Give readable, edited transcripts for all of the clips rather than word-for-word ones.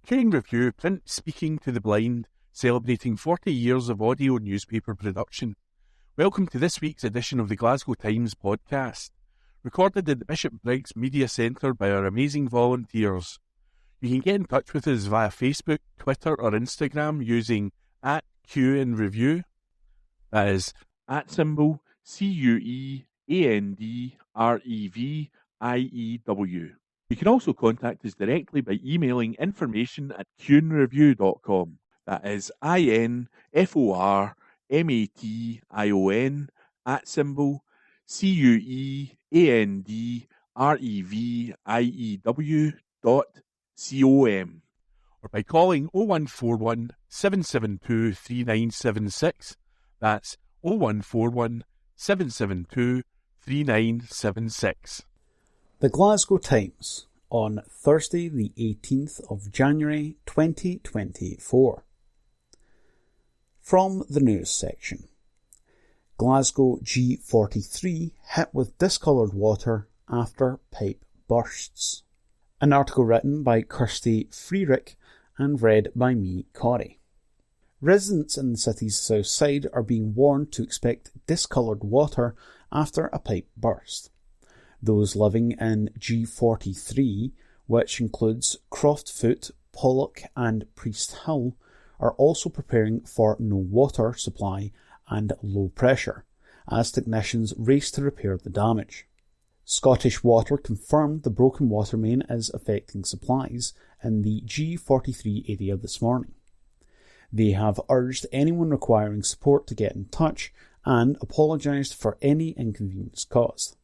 King Review Print Speaking to the Blind, celebrating 40 years of audio newspaper production. Welcome to this week's edition of the Glasgow Times podcast, recorded at the Bishop Briggs Media Centre by our amazing volunteers. You can get in touch with us via Facebook, Twitter or Instagram using @QNReview. That is @symbol CUEANDREVIEW. You can also contact us directly by emailing information@QNreview.com. That is INFORMATION @CUEANDREVIEW.com, or by calling 0141 772 3976. That's 0141 772 3976. The Glasgow Times on Thursday the 18th of January 2024. From the news section. Glasgow G43 hit with discoloured water after pipe bursts. An article written by Kirsty Freerick and read by me, Corey. Residents in the city's south side are being warned to expect discoloured water after a pipe burst. Those living in G43, which includes Croftfoot, Pollock and Priest Hill, are also preparing for no water supply and low pressure, as technicians race to repair the damage. Scottish Water confirmed the broken water main is affecting supplies in the G43 area this morning. They have urged anyone requiring support to get in touch and apologised for any inconvenience caused.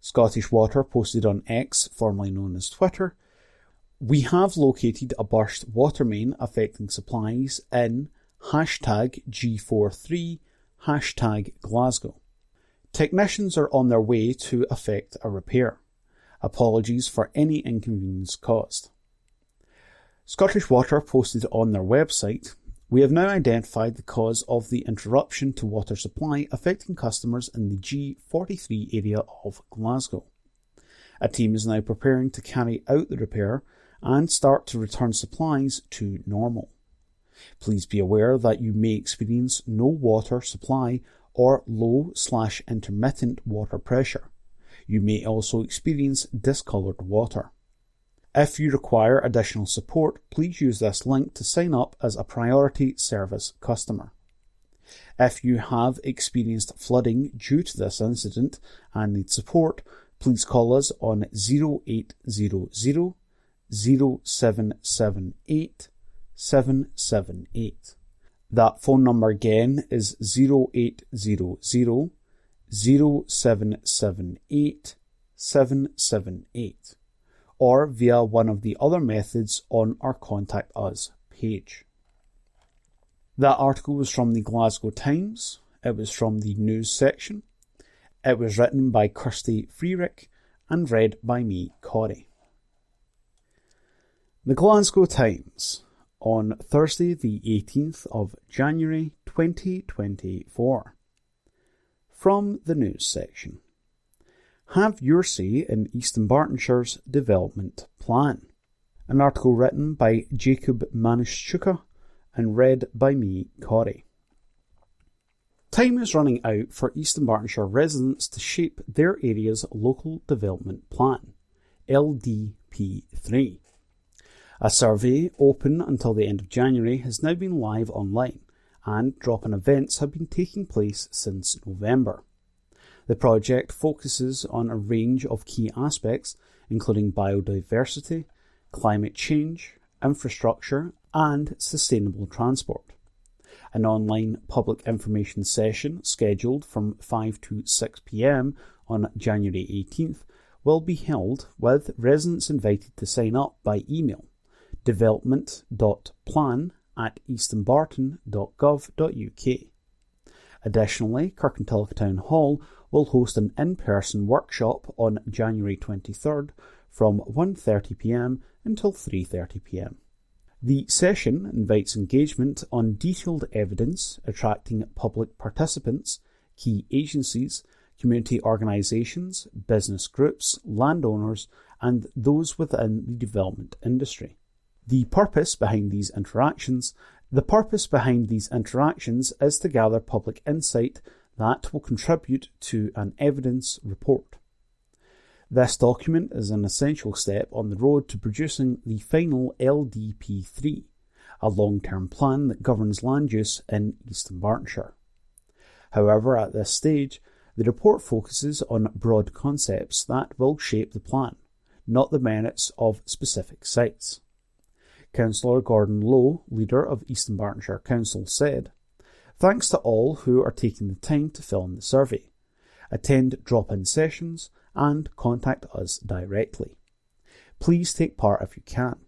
Scottish Water posted on X, formerly known as Twitter, "We have located a burst water main affecting supplies in #G43, #Glasgow. Technicians are on their way to effect a repair. Apologies for any inconvenience caused." Scottish Water posted on their website, "We have now identified the cause of the interruption to water supply affecting customers in the G43 area of Glasgow. A team is now preparing to carry out the repair and start to return supplies to normal. Please be aware that you may experience no water supply or low/intermittent water pressure. You may also experience discoloured water. If you require additional support, please use this link to sign up as a priority service customer. If you have experienced flooding due to this incident and need support, please call us on 0800 0778 778. That phone number again is 0800 0778 778. or via one of the other methods on our Contact Us page. That article was from the Glasgow Times. It was from the news section. It was written by Kirsty Freerick and read by me, Corey. The Glasgow Times on Thursday the 18th of January 2024. From the news section. Have your say in East Dunbartonshire's development plan. An article written by Jacob Manuszczyka and read by me, Corey. Time is running out for East Dunbartonshire residents to shape their area's local development plan, LDP3. A survey open until the end of January has now been live online, and drop-in events have been taking place since November. The project focuses on a range of key aspects, including biodiversity, climate change, infrastructure, and sustainable transport. An online public information session scheduled from 5 to 6 p.m. on January 18th will be held, with residents invited to sign up by email development.plan@eastonbarton.gov.uk. Additionally, Kirkintilloch Town Hall will host an in-person workshop on January 23rd from 1:30 p.m. until 3:30 p.m. The session invites engagement on detailed evidence, attracting public participants, key agencies, community organisations, business groups, landowners and those within the development industry. The purpose behind these interactions is to gather public insight that will contribute to an evidence report. This document is an essential step on the road to producing the final LDP3, a long-term plan that governs land use in East Bartonshire. However, at this stage, the report focuses on broad concepts that will shape the plan, not the merits of specific sites. Councillor Gordon Lowe, leader of East Bartonshire Council, said, "Thanks to all who are taking the time to fill in the survey, attend drop-in sessions, and contact us directly. Please take part if you can.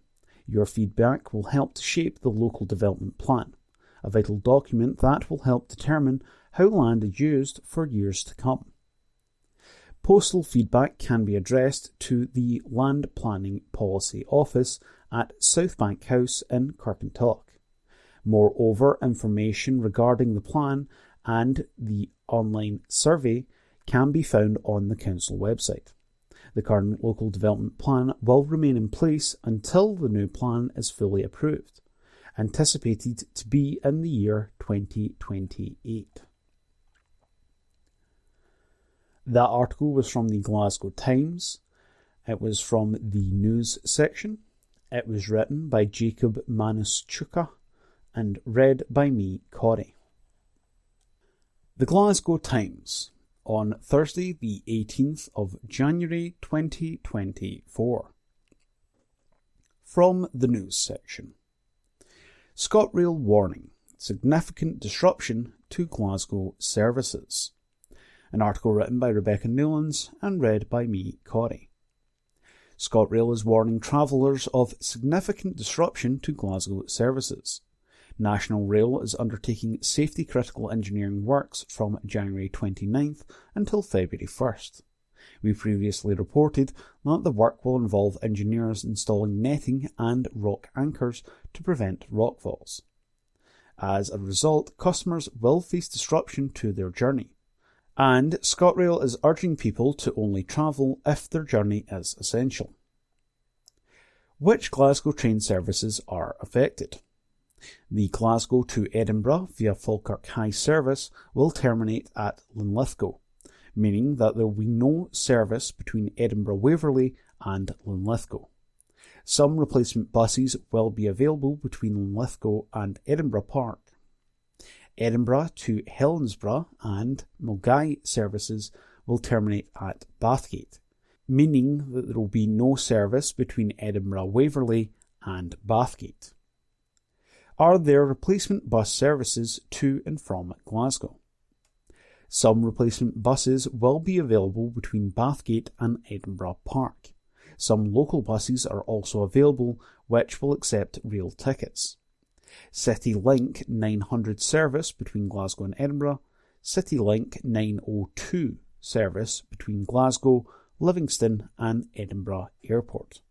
Your feedback will help to shape the local development plan, a vital document that will help determine how land is used for years to come." Postal feedback can be addressed to the Land Planning Policy Office at Southbank House in Kirkintilloch. Moreover, information regarding the plan and the online survey can be found on the Council website. The current local development plan will remain in place until the new plan is fully approved, anticipated to be in the year 2028. That article was from the Glasgow Times. It was from the news section. It was written by Jacob Manus-Chuka and read by me, Corey. The Glasgow Times, on Thursday the 18th of January 2024. From the news section. ScotRail warning, significant disruption to Glasgow services. An article written by Rebecca Newlands and read by me, Corey. ScotRail is warning travellers of significant disruption to Glasgow services. National Rail is undertaking safety-critical engineering works from January 29th until February 1st. We previously reported that the work will involve engineers installing netting and rock anchors to prevent rockfalls. As a result, customers will face disruption to their journey, and ScotRail is urging people to only travel if their journey is essential. Which Glasgow train services are affected? The Glasgow to Edinburgh via Falkirk High service will terminate at Linlithgow, meaning that there will be no service between Edinburgh Waverley and Linlithgow. Some replacement buses will be available between Linlithgow and Edinburgh Park. Edinburgh to Helensburgh and Milngavie services will terminate at Bathgate, meaning that there will be no service between Edinburgh Waverley and Bathgate. Are there replacement bus services to and from Glasgow? Some replacement buses will be available between Bathgate and Edinburgh Park. Some local buses are also available which will accept rail tickets. City Link 900 service between Glasgow and Edinburgh, City Link 902 service between Glasgow, Livingston and Edinburgh Airport.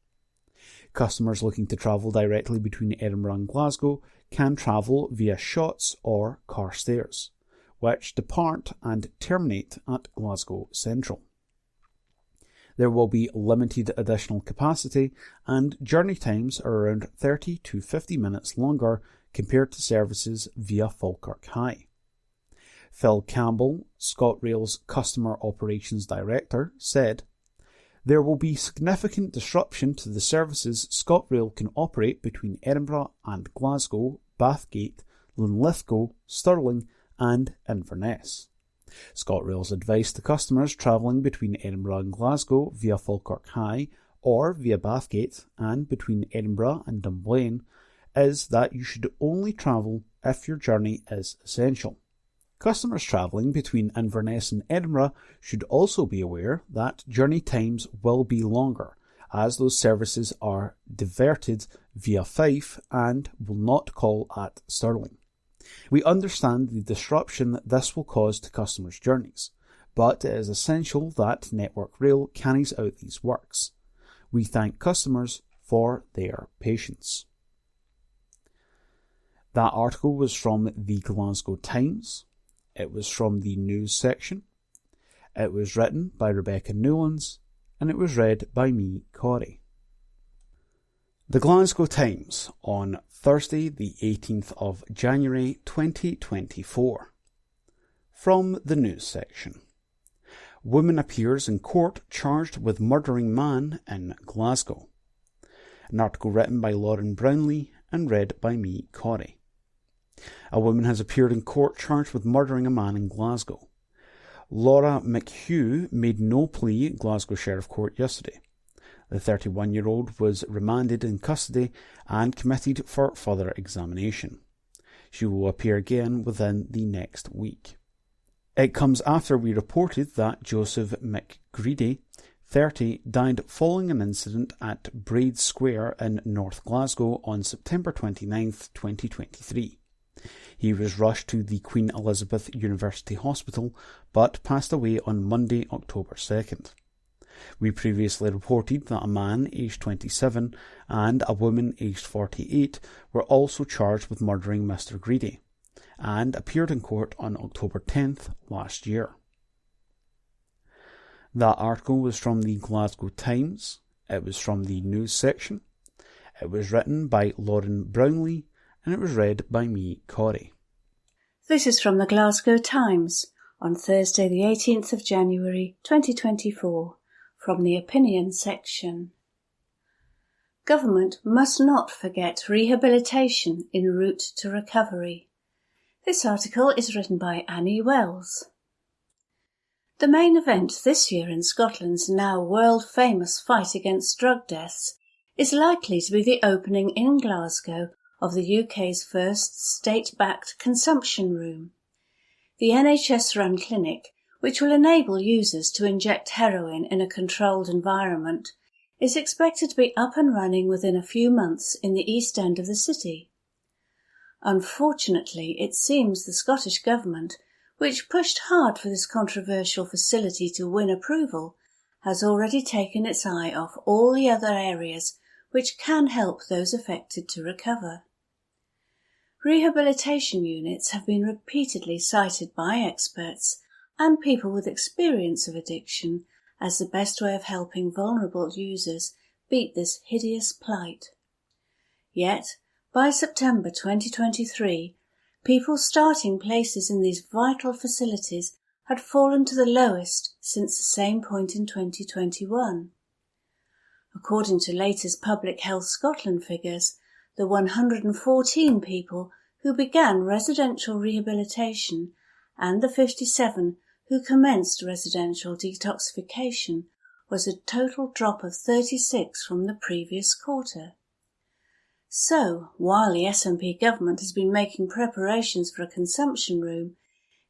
Customers looking to travel directly between Edinburgh and Glasgow can travel via Shotts or Carstairs, which depart and terminate at Glasgow Central. There will be limited additional capacity and journey times are around 30 to 50 minutes longer compared to services via Falkirk High. Phil Campbell, ScotRail's Customer Operations Director, said, "There will be significant disruption to the services ScotRail can operate between Edinburgh and Glasgow, Bathgate, Linlithgow, Stirling and Inverness. ScotRail's advice to customers travelling between Edinburgh and Glasgow via Falkirk High or via Bathgate and between Edinburgh and Dunblane is that you should only travel if your journey is essential. Customers travelling between Inverness and Edinburgh should also be aware that journey times will be longer, as those services are diverted via Fife and will not call at Stirling. We understand the disruption that this will cause to customers' journeys, but it is essential that Network Rail carries out these works. We thank customers for their patience." That article was from the Glasgow Times. It was from the news section. It was written by Rebecca Newlands, and it was read by me, Corey. The Glasgow Times on Thursday the 18th of January 2024. From the news section. Woman appears in court charged with murdering man in Glasgow. An article written by Lauren Brownlee and read by me, Corey. A woman has appeared in court charged with murdering a man in Glasgow. Laura McHugh made no plea at Glasgow Sheriff Court yesterday. The 31-year-old was remanded in custody and committed for further examination. She will appear again within the next week. It comes after we reported that Joseph McGreedy, 30, died following an incident at Braid Square in North Glasgow on September 29, 2023. He was rushed to the Queen Elizabeth University Hospital but passed away on Monday, October 2nd. We previously reported that a man aged 27 and a woman aged 48 were also charged with murdering Mr. Greedy and appeared in court on October 10th last year. That article was from the Glasgow Times. It was from the news section. It was written by Lauren Brownlee and it was read by me, Corey. This is from the Glasgow Times on Thursday the 18th of January 2024. From the opinion section. Government must not forget rehabilitation en route to recovery. This article is written by Annie Wells. The main event this year in Scotland's now world-famous fight against drug deaths is likely to be the opening in Glasgow of the UK's first state-backed consumption room. The NHS-run clinic, which will enable users to inject heroin in a controlled environment, is expected to be up and running within a few months in the East End of the city. Unfortunately, it seems the Scottish Government, which pushed hard for this controversial facility to win approval, has already taken its eye off all the other areas which can help those affected to recover. Rehabilitation units have been repeatedly cited by experts and people with experience of addiction as the best way of helping vulnerable users beat this hideous plight. Yet, by September 2023, people starting places in these vital facilities had fallen to the lowest since the same point in 2021. According to latest Public Health Scotland figures, the 114 people who began residential rehabilitation and the 57 who commenced residential detoxification was a total drop of 36 from the previous quarter. So, while the SNP government has been making preparations for a consumption room,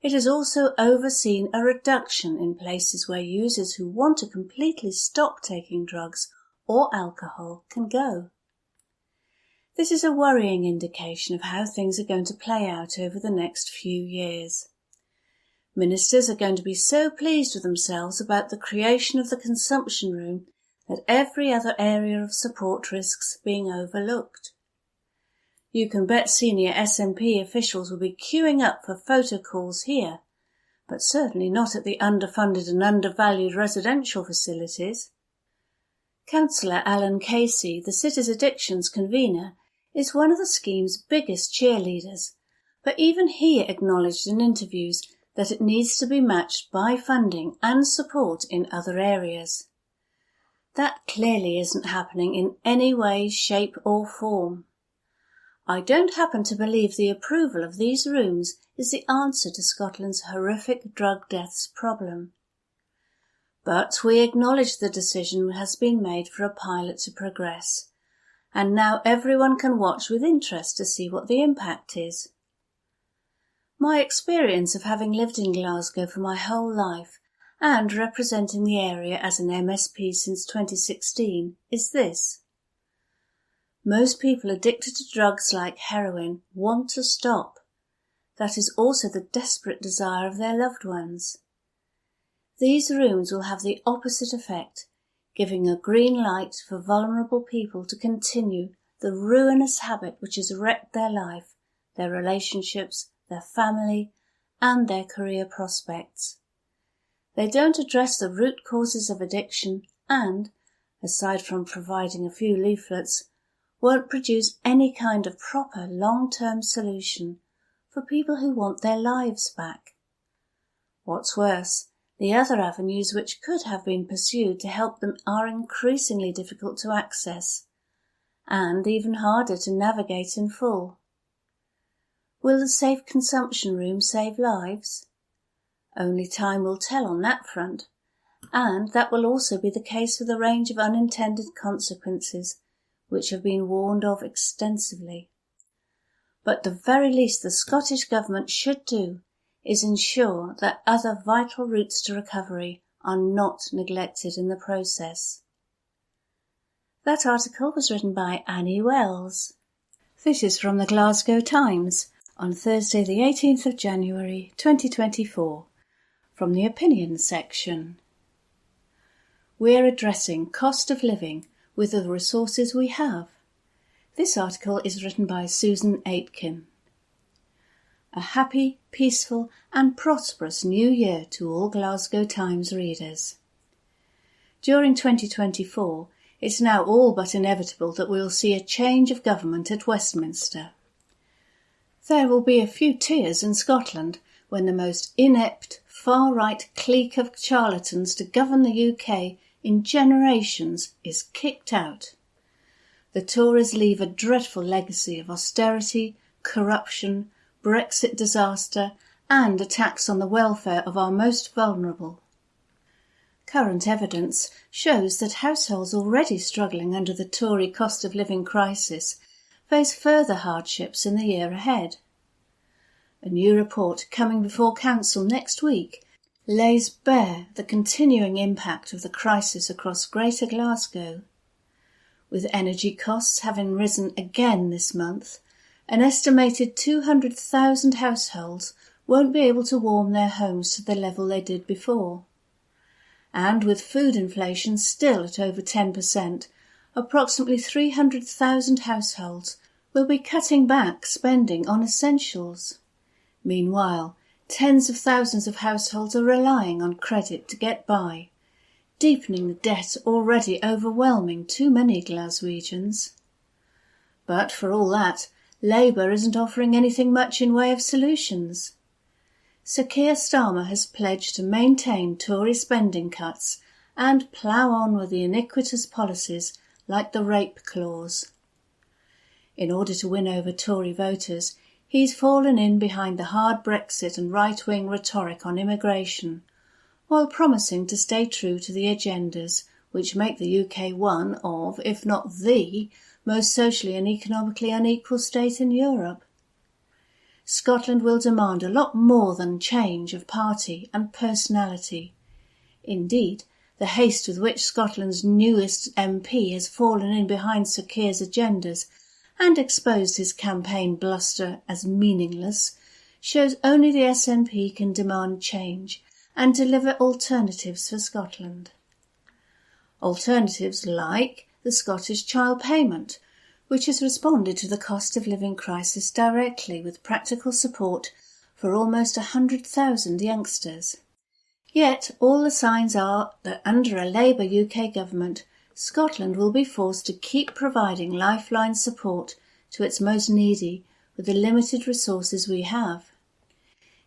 it has also overseen a reduction in places where users who want to completely stop taking drugs or alcohol can go. This is a worrying indication of how things are going to play out over the next few years. Ministers are going to be so pleased with themselves about the creation of the consumption room that every other area of support risks being overlooked. You can bet senior SNP officials will be queuing up for photo calls here, but certainly not at the underfunded and undervalued residential facilities. Councillor Alan Casey, the city's addictions convener, is one of the scheme's biggest cheerleaders, but even he acknowledged in interviews that it needs to be matched by funding and support in other areas. That clearly isn't happening in any way, shape or form. I don't happen to believe the approval of these rooms is the answer to Scotland's horrific drug deaths problem. But we acknowledge the decision has been made for a pilot to progress, and now everyone can watch with interest to see what the impact is. My experience of having lived in Glasgow for my whole life and representing the area as an MSP since 2016 is this. Most people addicted to drugs like heroin want to stop. That is also the desperate desire of their loved ones. These rooms will have the opposite effect, giving a green light for vulnerable people to continue the ruinous habit which has wrecked their life, their relationships, their family, and their career prospects. They don't address the root causes of addiction and, aside from providing a few leaflets, won't produce any kind of proper long-term solution for people who want their lives back. What's worse, the other avenues which could have been pursued to help them are increasingly difficult to access, and even harder to navigate in full. Will the safe consumption room save lives? Only time will tell on that front, and that will also be the case with a range of unintended consequences which have been warned of extensively. But the very least the Scottish Government should do is ensure that other vital routes to recovery are not neglected in the process. That article was written by Annie Wells. This is from the Glasgow Times on Thursday the 18th of January 2024, from the opinion section. We're addressing cost of living with the resources we have. This article is written by Susan Aitken. A happy, peaceful and prosperous new year to all Glasgow Times readers. During 2024, it's now all but inevitable that we'll see a change of government at Westminster. There will be a few tears in Scotland when the most inept, far-right clique of charlatans to govern the UK in generations is kicked out. The Tories leave a dreadful legacy of austerity, corruption, Brexit disaster and attacks on the welfare of our most vulnerable. Current evidence shows that households already struggling under the Tory cost of living crisis face further hardships in the year ahead. A new report coming before Council next week lays bare the continuing impact of the crisis across Greater Glasgow. With energy costs having risen again this month, an estimated 200,000 households won't be able to warm their homes to the level they did before. And with food inflation still at over 10%, approximately 300,000 households will be cutting back spending on essentials. Meanwhile, tens of thousands of households are relying on credit to get by, deepening the debt already overwhelming too many Glaswegians. But for all that, Labour isn't offering anything much in way of solutions. Sir Keir Starmer has pledged to maintain Tory spending cuts and plough on with the iniquitous policies like the rape clause. In order to win over Tory voters, he's fallen in behind the hard Brexit and right-wing rhetoric on immigration, while promising to stay true to the agendas which make the UK one of, if not the, most socially and economically unequal state in Europe. Scotland will demand a lot more than change of party and personality. Indeed, the haste with which Scotland's newest MP has fallen in behind Sir Keir's agendas and exposed his campaign bluster as meaningless shows only the SNP can demand change and deliver alternatives for Scotland. Alternatives like the Scottish Child Payment, which has responded to the cost of living crisis directly with practical support for almost 100,000 youngsters. Yet all the signs are that under a Labour UK government, Scotland will be forced to keep providing lifeline support to its most needy with the limited resources we have.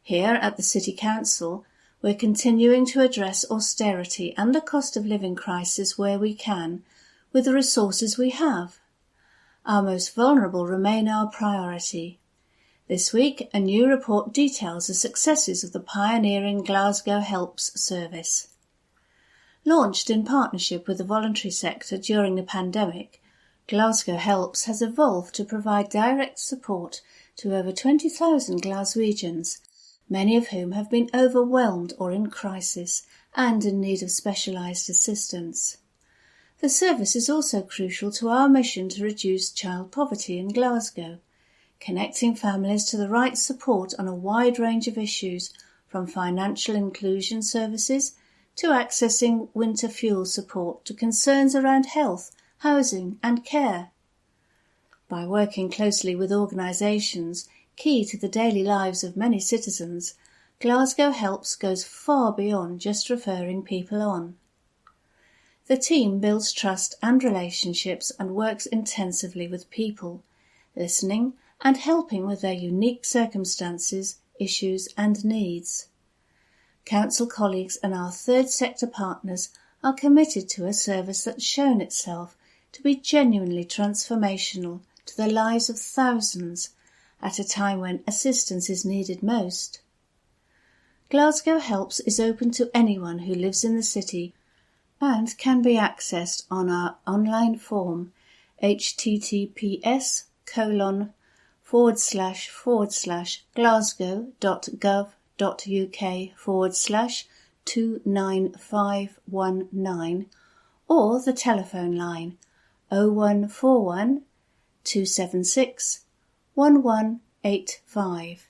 Here at the City Council, we're continuing to address austerity and the cost of living crisis where we can, with the resources we have. Our most vulnerable remain our priority. This week, a new report details the successes of the pioneering Glasgow Helps service. Launched in partnership with the voluntary sector during the pandemic, Glasgow Helps has evolved to provide direct support to over 20,000 Glaswegians, many of whom have been overwhelmed or in crisis and in need of specialised assistance. The service is also crucial to our mission to reduce child poverty in Glasgow, connecting families to the right support on a wide range of issues, from financial inclusion services to accessing winter fuel support to concerns around health, housing and care. By working closely with organisations key to the daily lives of many citizens, Glasgow Helps goes far beyond just referring people on. The team builds trust and relationships and works intensively with people, listening and helping with their unique circumstances, issues and needs. Council colleagues and our third sector partners are committed to a service that's shown itself to be genuinely transformational to the lives of thousands at a time when assistance is needed most. Glasgow Helps is open to anyone who lives in the city and can be accessed on our online form https://glasgow.gov.uk/29519 or the telephone line 0141 276 1185.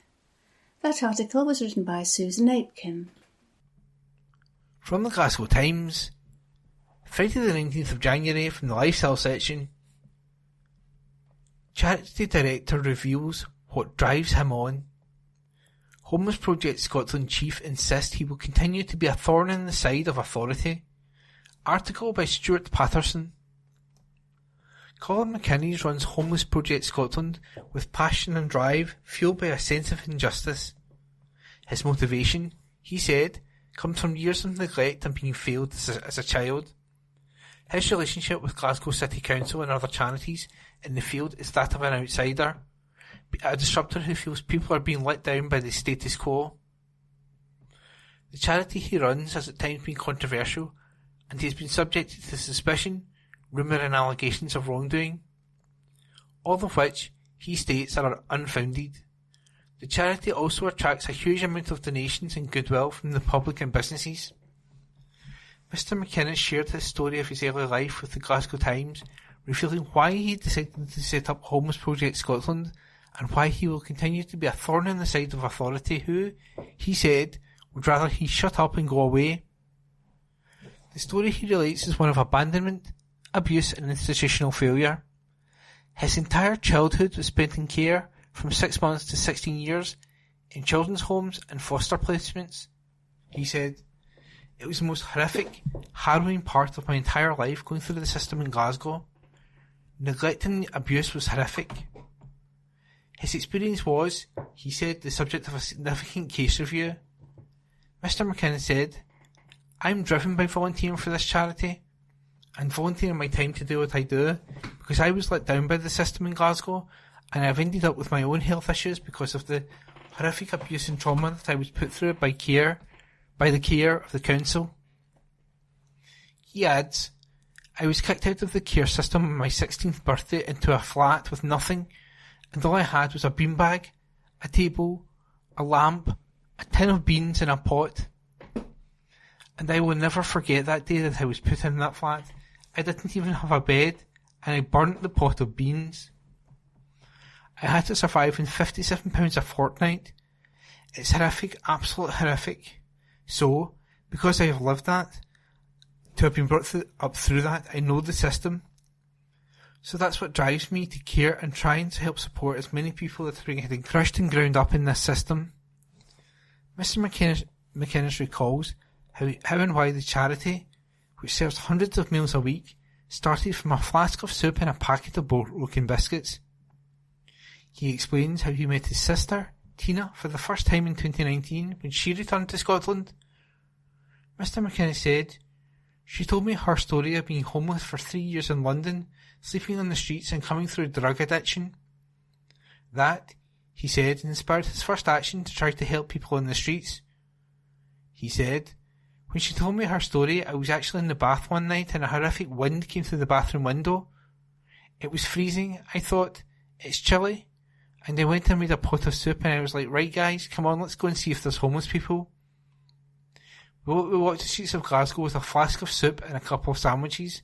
That article was written by Susan Aitken. From the Glasgow Times, Friday the 19th of January, from the lifestyle section. Charity Director reveals what drives him on. Homeless Project Scotland Chief insists he will continue to be a thorn in the side of authority. Article by Stuart Patterson. Colin McKinnon runs Homeless Project Scotland with passion and drive, fueled by a sense of injustice. His motivation, he said, comes from years of neglect and being failed as a child. His relationship with Glasgow City Council and other charities in the field is that of an outsider, a disruptor who feels people are being let down by the status quo. The charity he runs has at times been controversial, and he has been subjected to suspicion, rumour and allegations of wrongdoing, all of which, he states, are unfounded. The charity also attracts a huge amount of donations and goodwill from the public and businesses. Mr McKinnon shared his story of his early life with the Glasgow Times, revealing why he decided to set up Homeless Project Scotland and why he will continue to be a thorn in the side of authority who, he said, would rather he shut up and go away. The story he relates is one of abandonment, abuse and institutional failure. His entire childhood was spent in care, from 6 months to 16 years, in children's homes and foster placements. He said, "It was the most horrific, harrowing part of my entire life going through the system in Glasgow. Neglect and abuse was horrific." His experience was, he said, the subject of a significant case review. Mr McKinnon said, "I'm driven by volunteering for this charity, and volunteering my time to do what I do, because I was let down by the system in Glasgow, and I've ended up with my own health issues because of the horrific abuse and trauma that I was put through by the care of the council." He adds, "I was kicked out of the care system on my 16th birthday into a flat with nothing, and all I had was a beanbag, a table, a lamp, a tin of beans and a pot. And I will never forget that day that I was put in that flat. I didn't even have a bed, and I burnt the pot of beans. I had to survive on £57 a fortnight. It's horrific, absolute horrific. So, because I have lived that, to have been brought up through that, I know the system. So that's what drives me to care and trying to help support as many people that are getting crushed and ground up in this system." Mr McInnes recalls how and why the charity, which serves hundreds of meals a week, started from a flask of soup and a packet of broken biscuits. He explains how he met his sister, Tina, for the first time in 2019 when she returned to Scotland. Mr McKinnon said, "She told me her story of being homeless for 3 years in London, sleeping on the streets and coming through drug addiction. That," he said, "inspired his first action to try to help people in the streets. He said, "When she told me her story, I was actually in the bath one night and a horrific wind came through the bathroom window. It was freezing. I thought, it's chilly. And I went and made a pot of soup and I was like, right guys, come on, let's go and see if there's homeless people. We walked the streets of Glasgow with a flask of soup and a couple of sandwiches,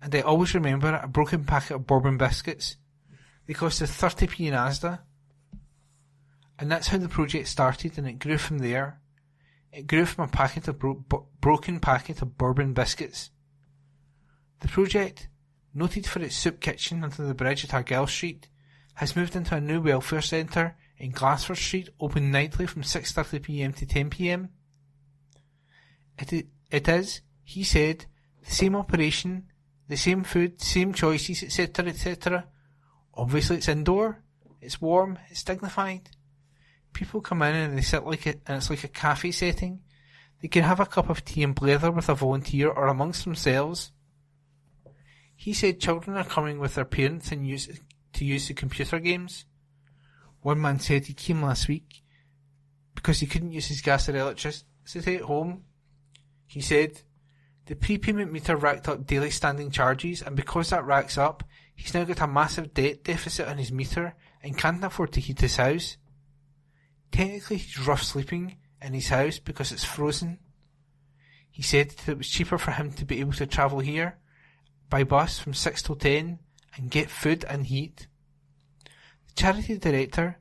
and I always remember a broken packet of bourbon biscuits. They costed 30p in Asda. And that's how the project started, and it grew from there. It grew from a packet of broken packet of bourbon biscuits. The project, noted for its soup kitchen under the bridge at Argyll Street, has moved into a new welfare centre in Glasford Street, open nightly from 6:30pm to 10pm. It is, he said, The same operation, the same food, same choices, etc., etc. Obviously it's indoor, it's warm, it's dignified. People come in and they sit and it's like a cafe setting. They can have a cup of tea and blather with a volunteer or amongst themselves. He said children are coming with their parents and to use the computer games. One man said he came last week because he couldn't use his gas or electricity at home. He said the prepayment meter racked up daily standing charges, and because that racks up, he's now got a massive debt deficit on his meter and can't afford to heat his house. Technically he's rough sleeping in his house because it's frozen. He said that it was cheaper for him to be able to travel here by bus from 6 till 10 and get food and heat. The charity director,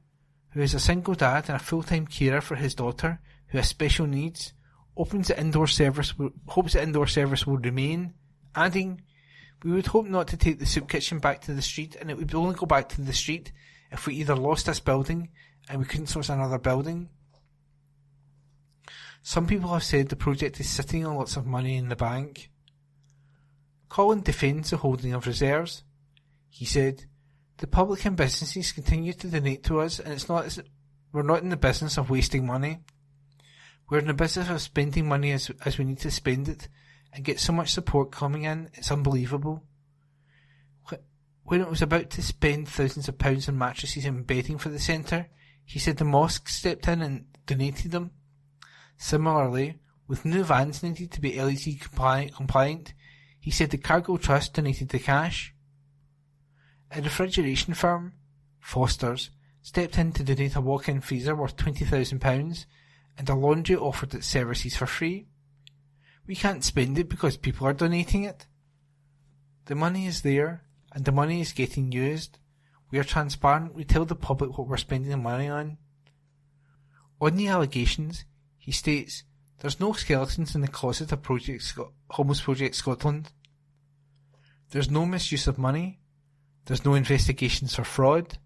who is a single dad and a full-time carer for his daughter who has special needs, hopes the indoor service will remain, adding, "We would hope not to take the soup kitchen back to the street, and it would only go back to the street if we either lost this building and we couldn't source another building." Some people have said the project is sitting on lots of money in the bank. Colin defends the holding of reserves. He said, "The public and businesses continue to donate to us, and we're not in the business of wasting money. We're in the business of spending money as we need to spend it, and get so much support coming in, it's unbelievable." When it was about to spend thousands of pounds on mattresses and bedding for the centre, he said the mosque stepped in and donated them. Similarly, with new vans needed to be LED compliant, he said the Cargo Trust donated the cash. A refrigeration firm, Foster's, stepped in to donate a walk-in freezer worth £20,000, and a laundry offered its services for free. We can't spend it because people are donating it. The money is there, and the money is getting used. We are transparent, we tell the public what we're spending the money on. On the allegations, he states, "There's no skeletons in the closet of Homeless Project Scotland. There's no misuse of money. There's no investigations for fraud.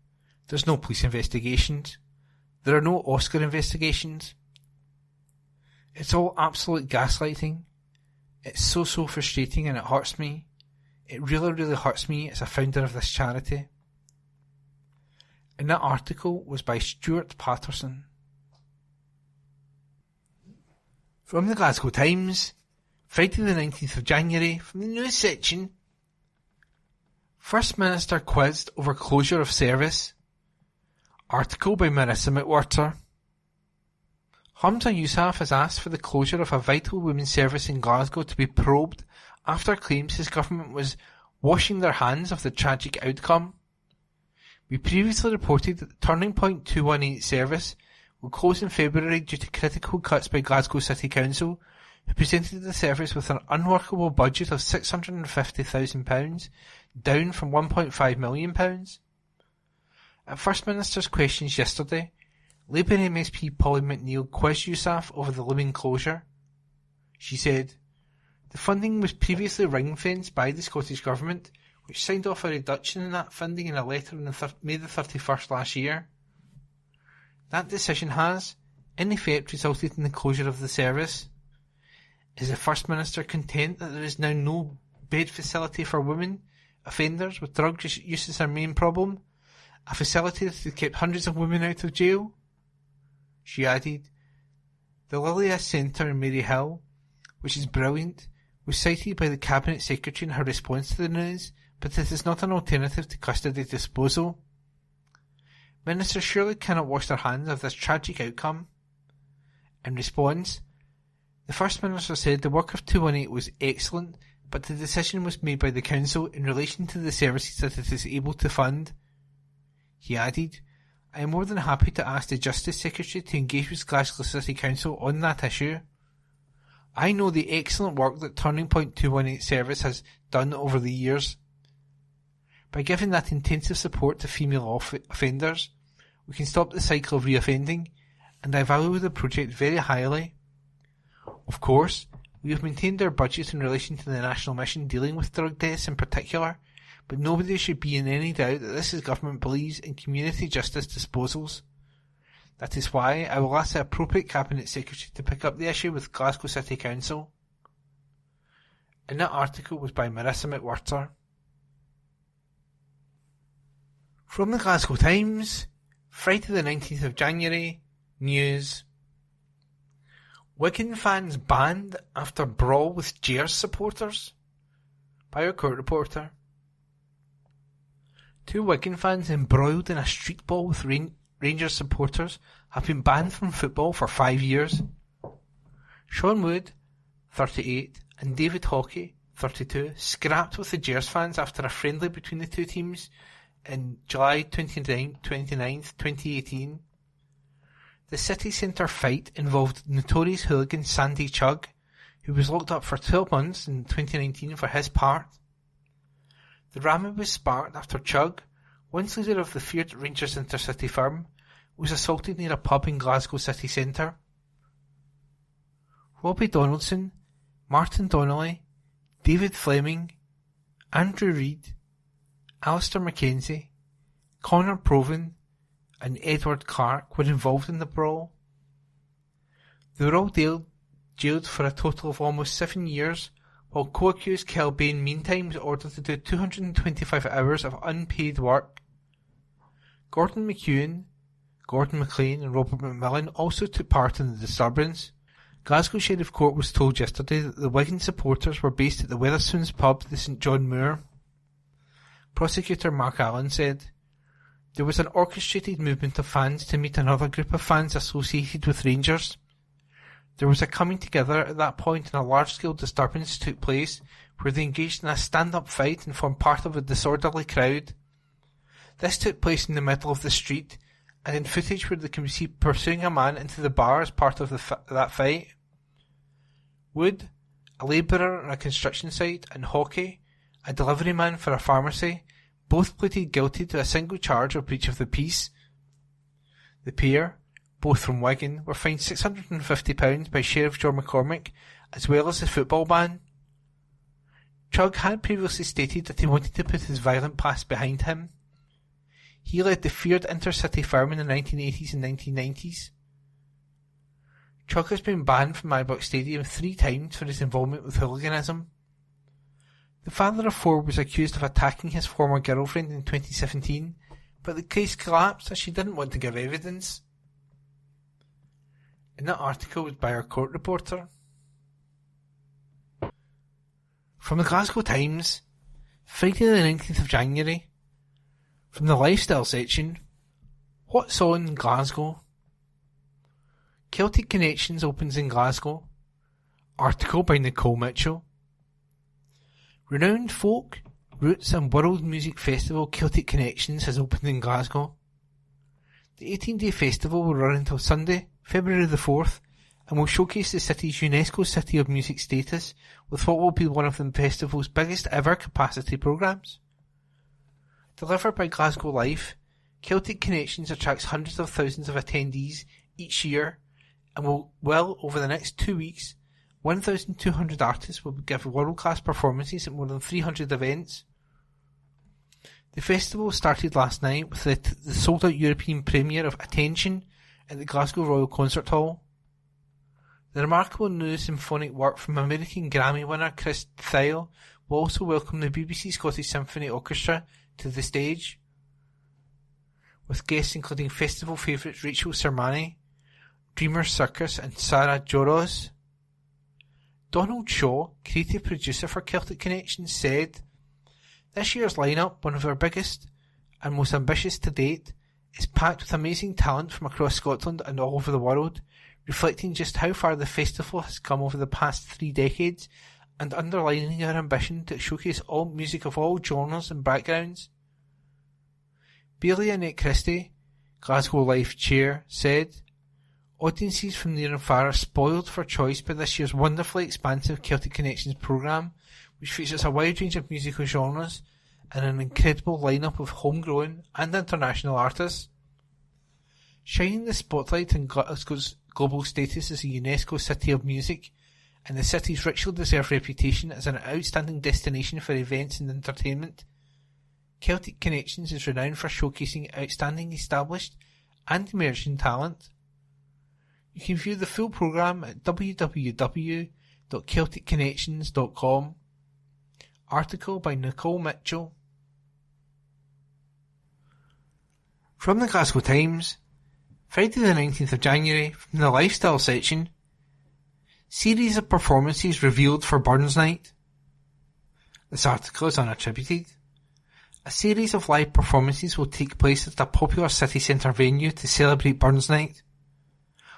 There's no police investigations. There are no Oscar investigations. It's all absolute gaslighting. It's so frustrating, and it hurts me. It really hurts me as a founder of this charity." And that article was by Stuart Patterson. From the Glasgow Times, Friday the 19th of January, from the news section. First Minister quizzed over closure of service. Article by Marissa McWhirter. Hamza Yousaf has asked for the closure of a vital women's service in Glasgow to be probed after claims his government was washing their hands of the tragic outcome. We previously reported that the Turning Point 218 service will close in February due to critical cuts by Glasgow City Council, who presented the service with an unworkable budget of £650,000, down from £1.5 million. At First Minister's questions yesterday, Labour MSP Polly McNeill quizzed Yousaf over the looming closure. She said, "The funding was previously ring-fenced by the Scottish Government, which signed off a reduction in that funding in a letter on May the 31st last year. That decision has, in effect, resulted in the closure of the service. Is the First Minister content that there is now no bed facility for women offenders with drug use as their main problem? A facility that had kept hundreds of women out of jail?" She added, "The Lilia Centre in Maryhill, which is brilliant, was cited by the Cabinet Secretary in her response to the news, but it is not an alternative to custody disposal. Ministers surely cannot wash their hands of this tragic outcome." In response, the First Minister said the work of 218 was excellent, but the decision was made by the Council in relation to the services that it is able to fund. He added, "I am more than happy to ask the Justice Secretary to engage with Glasgow City Council on that issue. I know the excellent work that Turning Point 218 service has done over the years. By giving that intensive support to female offenders, we can stop the cycle of reoffending, and I value the project very highly. Of course, we have maintained our budget in relation to the national mission dealing with drug deaths in particular, but nobody should be in any doubt that this government believes in community justice disposals. That is why I will ask the appropriate Cabinet Secretary to pick up the issue with Glasgow City Council." and that article was by Marissa McWhirter. From the Glasgow Times, Friday the 19th of January, news. Wigan fans banned after brawl with Gers supporters, by our court reporter. 2 Wigan fans embroiled in a street brawl with Rangers supporters have been banned from football for 5 years. Sean Wood, 38, and David Hockey, 32, scrapped with the Gers fans after a friendly between the two teams in July 29th, 2018. The city centre fight involved notorious hooligan Sandy Chugg, who was locked up for 12 months in 2019 for his part. The ramming was sparked after Chugg, once leader of the feared Rangers intercity firm, was assaulted near a pub in Glasgow city centre. Robbie Donaldson, Martin Donnelly, David Fleming, Andrew Reid, Alistair Mackenzie, Connor Proven, and Edward Clark were involved in the brawl. They were all jailed for a total of almost 7 years, while co-accused Kel Bain meantime was ordered to do 225 hours of unpaid work. Gordon McEwen, Gordon McLean and Robert McMillan also took part in the disturbance. Glasgow Sheriff Court was told yesterday that the Wigan supporters were based at the Wetherspoons pub, the St John Moor. Prosecutor Mark Allen said, "There was an orchestrated movement of fans to meet another group of fans associated with Rangers. There was a coming together at that point and a large-scale disturbance took place where they engaged in a stand-up fight and formed part of a disorderly crowd. This took place in the middle of the street and in footage where they can be seen pursuing a man into the bar as part of that fight. Wood, a labourer on a construction site, and Hockey, a delivery man for a pharmacy, both pleaded guilty to a single charge of breach of the peace. The pair, both from Wigan, were fined £650 by Sheriff John McCormick, as well as the football ban. Chugg had previously stated that he wanted to put his violent past behind him. He led the feared intercity firm in the 1980s and 1990s. Chugg has been banned from Ibrox Stadium 3 times for his involvement with hooliganism. The father of 4 was accused of attacking his former girlfriend in 2017, but the case collapsed as she didn't want to give evidence. And that article was by our court reporter. From the Glasgow Times, Friday the 19th of January. From the lifestyle section, what's on in Glasgow? Celtic Connections opens in Glasgow. Article by Nicole Mitchell. Renowned folk, roots and world music festival Celtic Connections has opened in Glasgow. The 18-day festival will run until Sunday, February the 4th, and will showcase the city's UNESCO City of Music status with what will be one of the festival's biggest ever capacity programmes. Delivered by Glasgow Life, Celtic Connections attracts hundreds of thousands of attendees each year and will over the next 2 weeks, 1,200 artists will give world-class performances at more than 300 events. The festival started last night with the sold-out European premiere of Attention at the Glasgow Royal Concert Hall. The remarkable new symphonic work from American Grammy winner Chris Thile will also welcome the BBC Scottish Symphony Orchestra to the stage, with guests including festival favourites Rachel Sermani, Dreamer Circus and Sarah Joros. Donald Shaw, creative producer for Celtic Connections, said, "This year's lineup, one of our biggest and most ambitious to date, is packed with amazing talent from across Scotland and all over the world, reflecting just how far the festival has come over the past 3 decades and underlining our ambition to showcase all music of all genres and backgrounds." Bailey Annette Christie, Glasgow Life chair, said, "Audiences from near and far are spoiled for choice by this year's wonderfully expansive Celtic Connections programme, which features a wide range of musical genres and an incredible lineup of homegrown and international artists. Shining the spotlight on Glasgow's global status as a UNESCO City of Music and the city's richly deserved reputation as an outstanding destination for events and entertainment, Celtic Connections is renowned for showcasing outstanding established and emerging talent. You can view the full programme at www.celticconnections.com Article by Nicole Mitchell. From the Glasgow Times, Friday the 19th of January, from the Lifestyle section. Series of performances revealed for Burns Night. This article is unattributed. A series of live performances will take place at a popular city centre venue to celebrate Burns Night.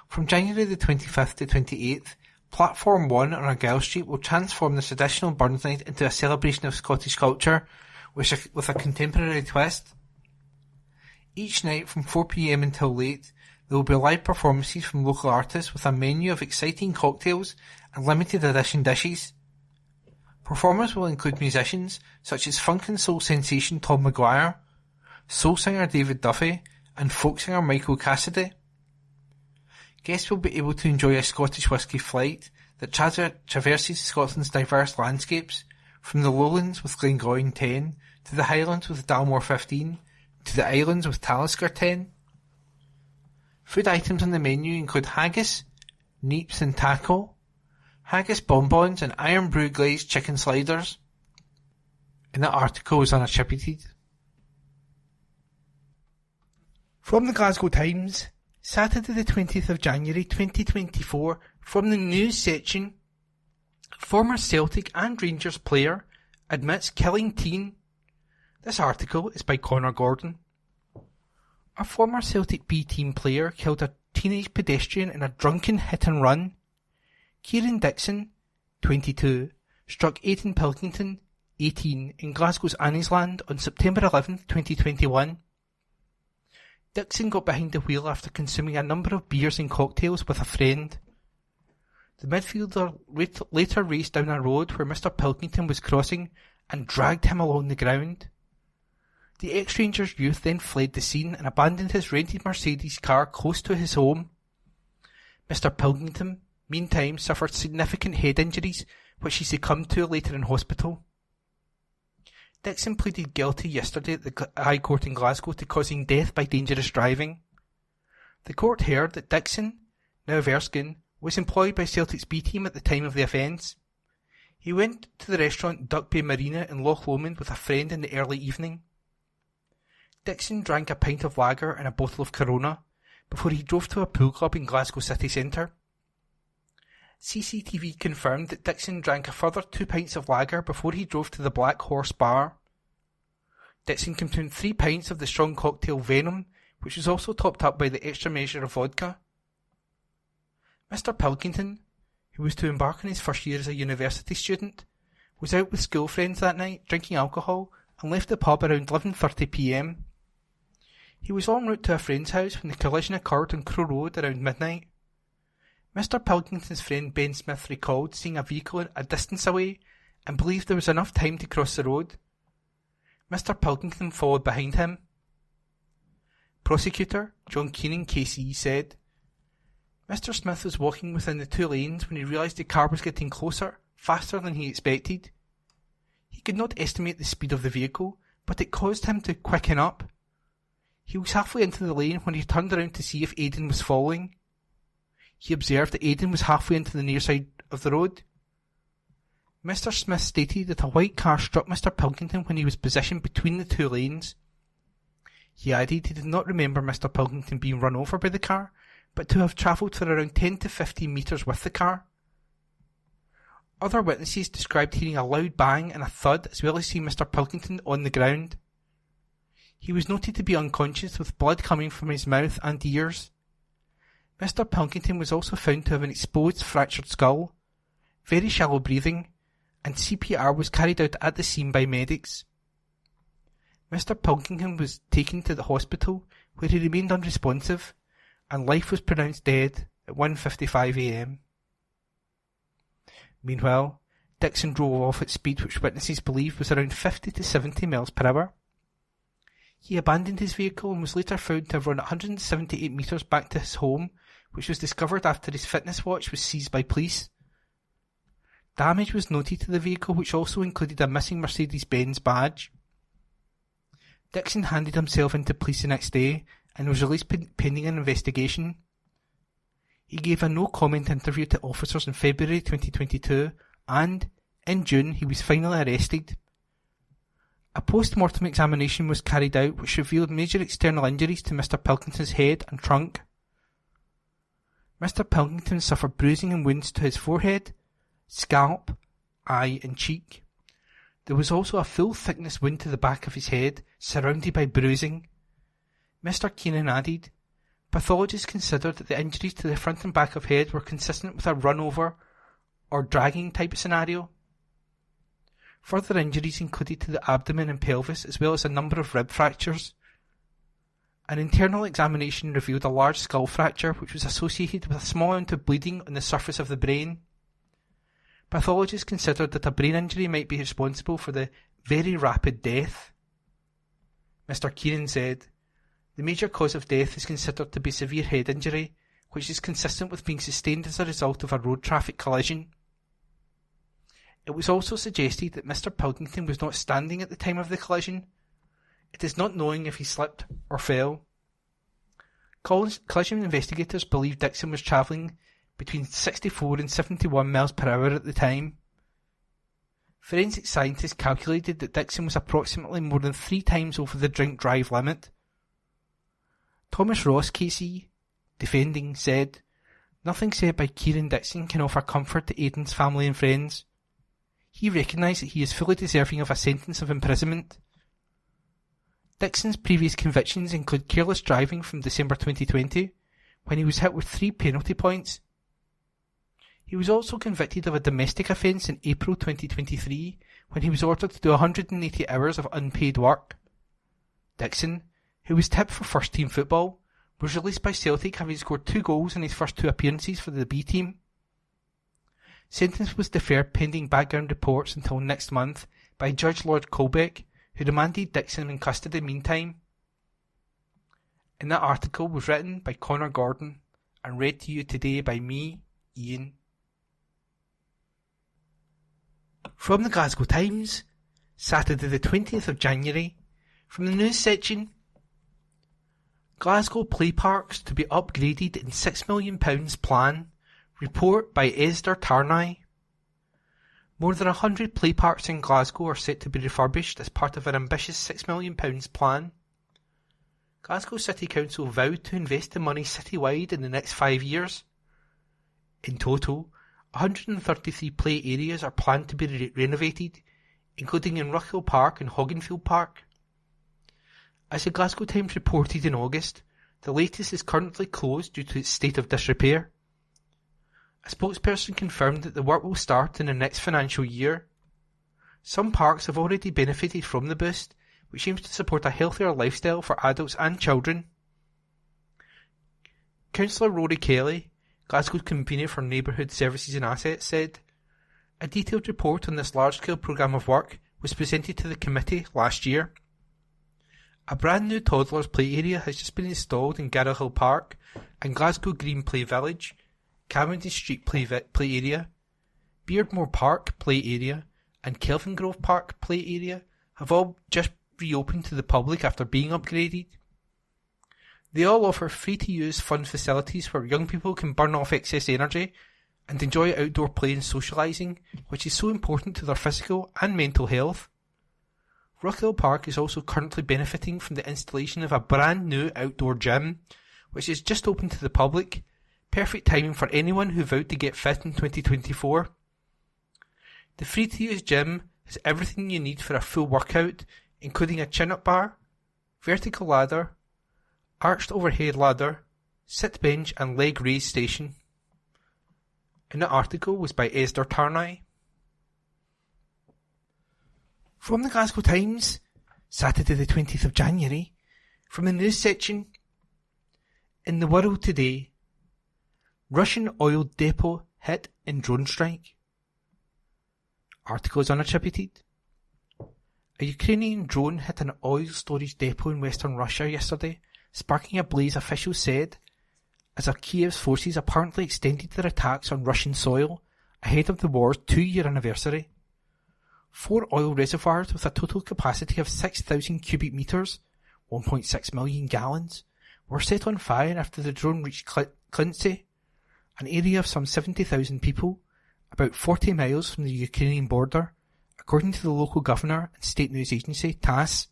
From January the 25th to 28th, Platform 1 on Argyle Street will transform the traditional Burns Night into a celebration of Scottish culture with a contemporary twist. Each night from 4 p.m. until late, there will be live performances from local artists with a menu of exciting cocktails and limited edition dishes. Performers will include musicians such as funk and soul sensation Tom Maguire, soul singer David Duffy, and folk singer Michael Cassidy. Guests will be able to enjoy a Scottish whisky flight that traverses Scotland's diverse landscapes, from the lowlands with Glengoyne 10, to the highlands with Dalmore 15, to the islands with Talisker 10. Food items on the menu include haggis, neeps and taco, haggis bonbons and iron brew glazed chicken sliders. And the article is unattributed. From the Glasgow Times, Saturday the 20th of January 2024, from the news section, former Celtic and Rangers player admits killing teen. This article is by Connor Gordon. A former Celtic B team player killed a teenage pedestrian in a drunken hit and run. Kieran Dixon, 22, struck Aidan Pilkington, 18, in Glasgow's Anniesland on September 11th, 2021. Dixon got behind the wheel after consuming a number of beers and cocktails with a friend. The midfielder later raced down a road where Mr. Pilkington was crossing and dragged him along the ground. The ex-Rangers youth then fled the scene and abandoned his rented Mercedes car close to his home. Mr. Pilkington, meantime, suffered significant head injuries, which he succumbed to later in hospital. Dixon pleaded guilty yesterday at the High Court in Glasgow to causing death by dangerous driving. The court heard that Dixon, now of Erskine, was employed by Celtic's B team at the time of the offence. He went to the restaurant Duck Bay Marina in Loch Lomond with a friend in the early evening. Dixon drank a pint of lager and a bottle of Corona before he drove to a pool club in Glasgow city centre. CCTV confirmed that Dixon drank a further 2 pints of lager before he drove to the Black Horse Bar. Dixon consumed 3 pints of the strong cocktail Venom, which was also topped up by the extra measure of vodka. Mr. Pilkington, who was to embark on his first year as a university student, was out with school friends that night drinking alcohol and left the pub around 11:30 p.m. He was en route to a friend's house when the collision occurred on Crow Road around midnight. Mr. Pilkington's friend Ben Smith recalled seeing a vehicle a distance away and believed there was enough time to cross the road. Mr. Pilkington followed behind him. Prosecutor John Keenan KC said, Mr. Smith was walking within the 2 lanes when he realised the car was getting closer, faster than he expected. He could not estimate the speed of the vehicle, but it caused him to quicken up. He was halfway into the lane when he turned around to see if Aidan was following. He observed that Aidan was halfway into the near side of the road. Mr. Smith stated that a white car struck Mr. Pilkington when he was positioned between the 2 lanes. He added he did not remember Mr. Pilkington being run over by the car, but to have travelled for around 10 to 15 metres with the car. Other witnesses described hearing a loud bang and a thud, as well as seeing Mr. Pilkington on the ground. He was noted to be unconscious, with blood coming from his mouth and ears. Mr. Pilkington was also found to have an exposed fractured skull, very shallow breathing, and CPR was carried out at the scene by medics. Mr. Pilkington was taken to the hospital, where he remained unresponsive, and life was pronounced dead at 1:55 a.m. Meanwhile, Dixon drove off at speed which witnesses believe was around 50 to 70 miles per hour. He abandoned his vehicle and was later found to have run 178 metres back to his home, which was discovered after his fitness watch was seized by police. Damage was noted to the vehicle, which also included a missing Mercedes-Benz badge. Dixon handed himself into police the next day and was released pending an investigation. He gave a no-comment interview to officers in February 2022 and, in June, he was finally arrested, A post-mortem examination was carried out which revealed major external injuries to Mr. Pilkington's head and trunk. Mr. Pilkington suffered bruising and wounds to his forehead, scalp, eye and cheek. There was also a full-thickness wound to the back of his head, surrounded by bruising. Mr. Keenan added, pathologists considered that the injuries to the front and back of head were consistent with a run-over or dragging type of scenario. Further injuries included to the abdomen and pelvis, as well as a number of rib fractures. An internal examination revealed a large skull fracture which was associated with a small amount of bleeding on the surface of the brain. Pathologists considered that a brain injury might be responsible for the very rapid death. Mr. Keenan said, the major cause of death is considered to be severe head injury, which is consistent with being sustained as a result of a road traffic collision. It was also suggested that Mr. Pilkington was not standing at the time of the collision. It is not known if he slipped or fell. Collision investigators believe Dixon was travelling between 64 and 71 miles per hour at the time. Forensic scientists calculated that Dixon was approximately more than 3 times over the drink-drive limit. Thomas Ross, KC, defending, said, nothing said by Kieran Dixon can offer comfort to Aidan's family and friends. He recognised that he is fully deserving of a sentence of imprisonment. Dixon's previous convictions include careless driving from December 2020, when he was hit with 3 penalty points. He was also convicted of a domestic offence in April 2023, when he was ordered to do 180 hours of unpaid work. Dixon, who was tipped for first-team football, was released by Celtic having scored 2 goals in his first 2 appearances for the B team. Sentence was deferred pending background reports until next month by Judge Lord Colbeck, who remanded Dixon in custody meantime. And that article was written by Connor Gordon and read to you today by me, Ian. From the Glasgow Times, Saturday the 20th of January, from the news section. Glasgow play parks to be upgraded in £6 million plan. Report by Esther Tarnay. More than 100 play parks in Glasgow are set to be refurbished as part of an ambitious £6 million plan. Glasgow City Council vowed to invest the money citywide in the next 5 years. In total, 133 play areas are planned to be renovated, including in Ruckhill Park and Hoggenfield Park. As the Glasgow Times reported in August, the latest is currently closed due to its state of disrepair. A spokesperson confirmed that the work will start in the next financial year. Some parks have already benefited from the boost, which aims to support a healthier lifestyle for adults and children. Councillor Rory Kelly, Glasgow's convener for Neighbourhood Services and Assets, said, a detailed report on this large-scale programme of work was presented to the committee last year. A brand new toddlers play area has just been installed in Garrowhill Park and Glasgow Green Play Village, Cavendish Street play area, Beardmore Park play area and Kelvingrove Park play area have all just reopened to the public after being upgraded. They all offer free-to-use fun facilities where young people can burn off excess energy and enjoy outdoor play and socialising, which is so important to their physical and mental health. Ruckhill Park is also currently benefiting from the installation of a brand new outdoor gym, which is just open to the public. Perfect timing for anyone who vowed to get fit in 2024. The free-to-use gym has everything you need for a full workout, including a chin-up bar, vertical ladder, arched overhead ladder, sit bench and leg raise station. And the article was by Esther Tarnay. From the Glasgow Times, Saturday the 20th of January, from the news section. In the world today, Russian oil depot hit in drone strike. Article is unattributed. A Ukrainian drone hit an oil storage depot in western Russia yesterday, sparking a blaze, officials said, as Kiev's forces apparently extended their attacks on Russian soil ahead of the war's 2-year anniversary. 4 oil reservoirs with a total capacity of 6,000 cubic metres, 1.6 million gallons, were set on fire after the drone reached Klintsy, an area of some 70,000 people, about 40 miles from the Ukrainian border, according to the local governor and state news agency TASS.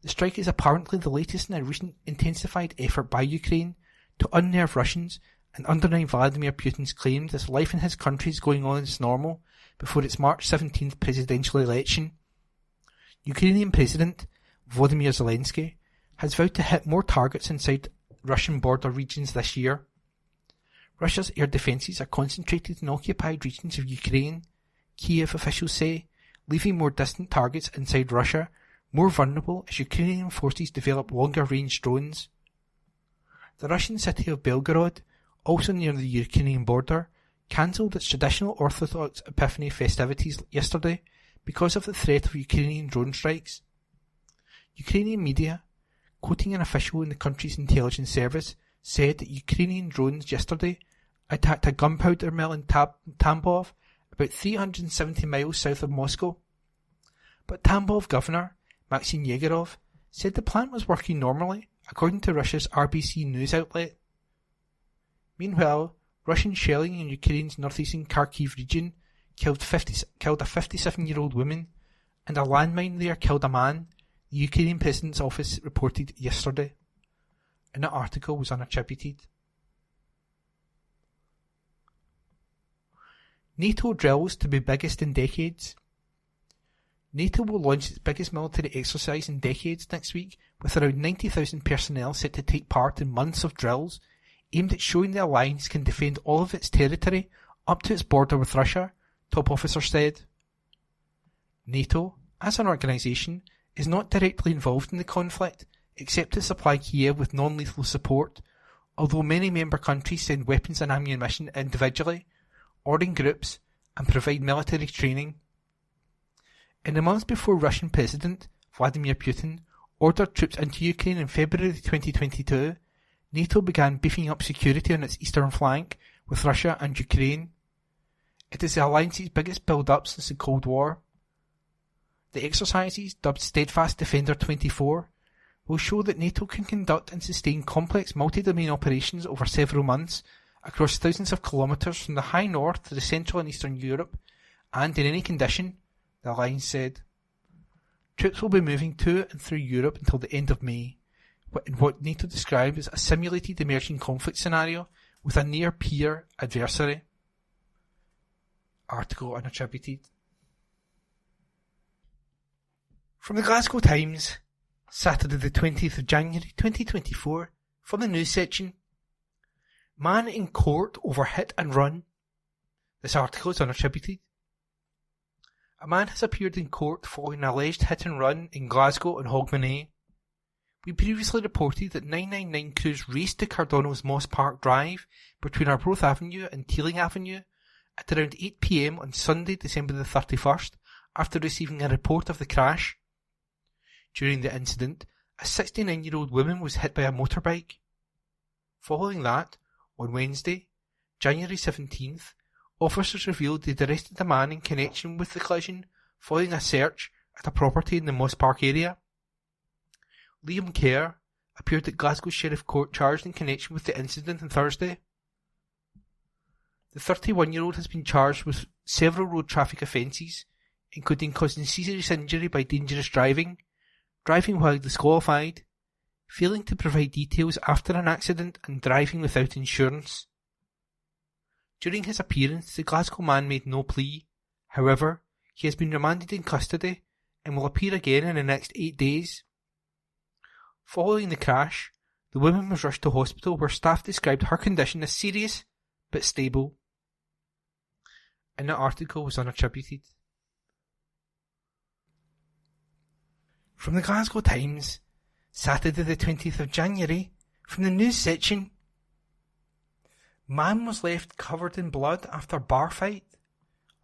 The strike is apparently the latest in a recent intensified effort by Ukraine to unnerve Russians and undermine Vladimir Putin's claim that life in his country is going on as normal before its March 17th presidential election. Ukrainian President Volodymyr Zelensky has vowed to hit more targets inside Russian border regions this year. Russia's air defences are concentrated in occupied regions of Ukraine, Kiev officials say, leaving more distant targets inside Russia more vulnerable as Ukrainian forces develop longer-range drones. The Russian city of Belgorod, also near the Ukrainian border, cancelled its traditional Orthodox Epiphany festivities yesterday because of the threat of Ukrainian drone strikes. Ukrainian media, quoting an official in the country's intelligence service, said that Ukrainian drones yesterday attacked a gunpowder mill in Tambov, about 370 miles south of Moscow. But Tambov governor Maxim Yegorov said the plant was working normally, according to Russia's RBC news outlet. Meanwhile, Russian shelling in Ukraine's northeastern Kharkiv region killed a 57-year-old woman, and a landmine there killed a man, the Ukrainian President's office reported yesterday. And that article was unattributed. NATO drills to be biggest in decades. NATO will launch its biggest military exercise in decades next week, with around 90,000 personnel set to take part in months of drills aimed at showing the alliance can defend all of its territory up to its border with Russia, top officers said. NATO, as an organisation, is not directly involved in the conflict, except to supply Kiev with non-lethal support, although many member countries send weapons and ammunition individually, or in groups, and provide military training. In the months before Russian President Vladimir Putin ordered troops into Ukraine in February 2022, NATO began beefing up security on its eastern flank with Russia and Ukraine. It is the alliance's biggest build-up since the Cold War. The exercises, dubbed Steadfast Defender 24, will show that NATO can conduct and sustain complex multi-domain operations over several months across thousands of kilometres from the high north to the central and eastern Europe, and in any condition, the alliance said. Troops will be moving to and through Europe until the end of May, in what NATO described as a simulated emerging conflict scenario with a near-peer adversary. Article unattributed. From the Glasgow Times, Saturday the 20th of January 2024, from the news section. Man in court over hit and run. This article is unattributed. A man has appeared in court following an alleged hit and run in Glasgow and Hogmanay. We previously reported that 999 crews raced to Cardonnell's Moss Park Drive between Arbroath Avenue and Teeling Avenue at around 8 p.m. on Sunday, December the 31st, after receiving a report of the crash. During the incident, a 69-year-old woman was hit by a motorbike. Following that, on Wednesday, January 17th, officers revealed they'd arrested a man in connection with the collision following a search at a property in the Moss Park area. Liam Kerr appeared at Glasgow Sheriff Court charged in connection with the incident on Thursday. The 31-year-old has been charged with several road traffic offences, including causing serious injury by dangerous driving, driving while disqualified, failing to provide details after an accident and driving without insurance. During his appearance, the Glasgow man made no plea. However, he has been remanded in custody and will appear again in the next 8 days. Following the crash, the woman was rushed to hospital where staff described her condition as serious but stable. And the article was unattributed. From the Glasgow Times, Saturday the 20th of January, from the news section. Man was left covered in blood after bar fight.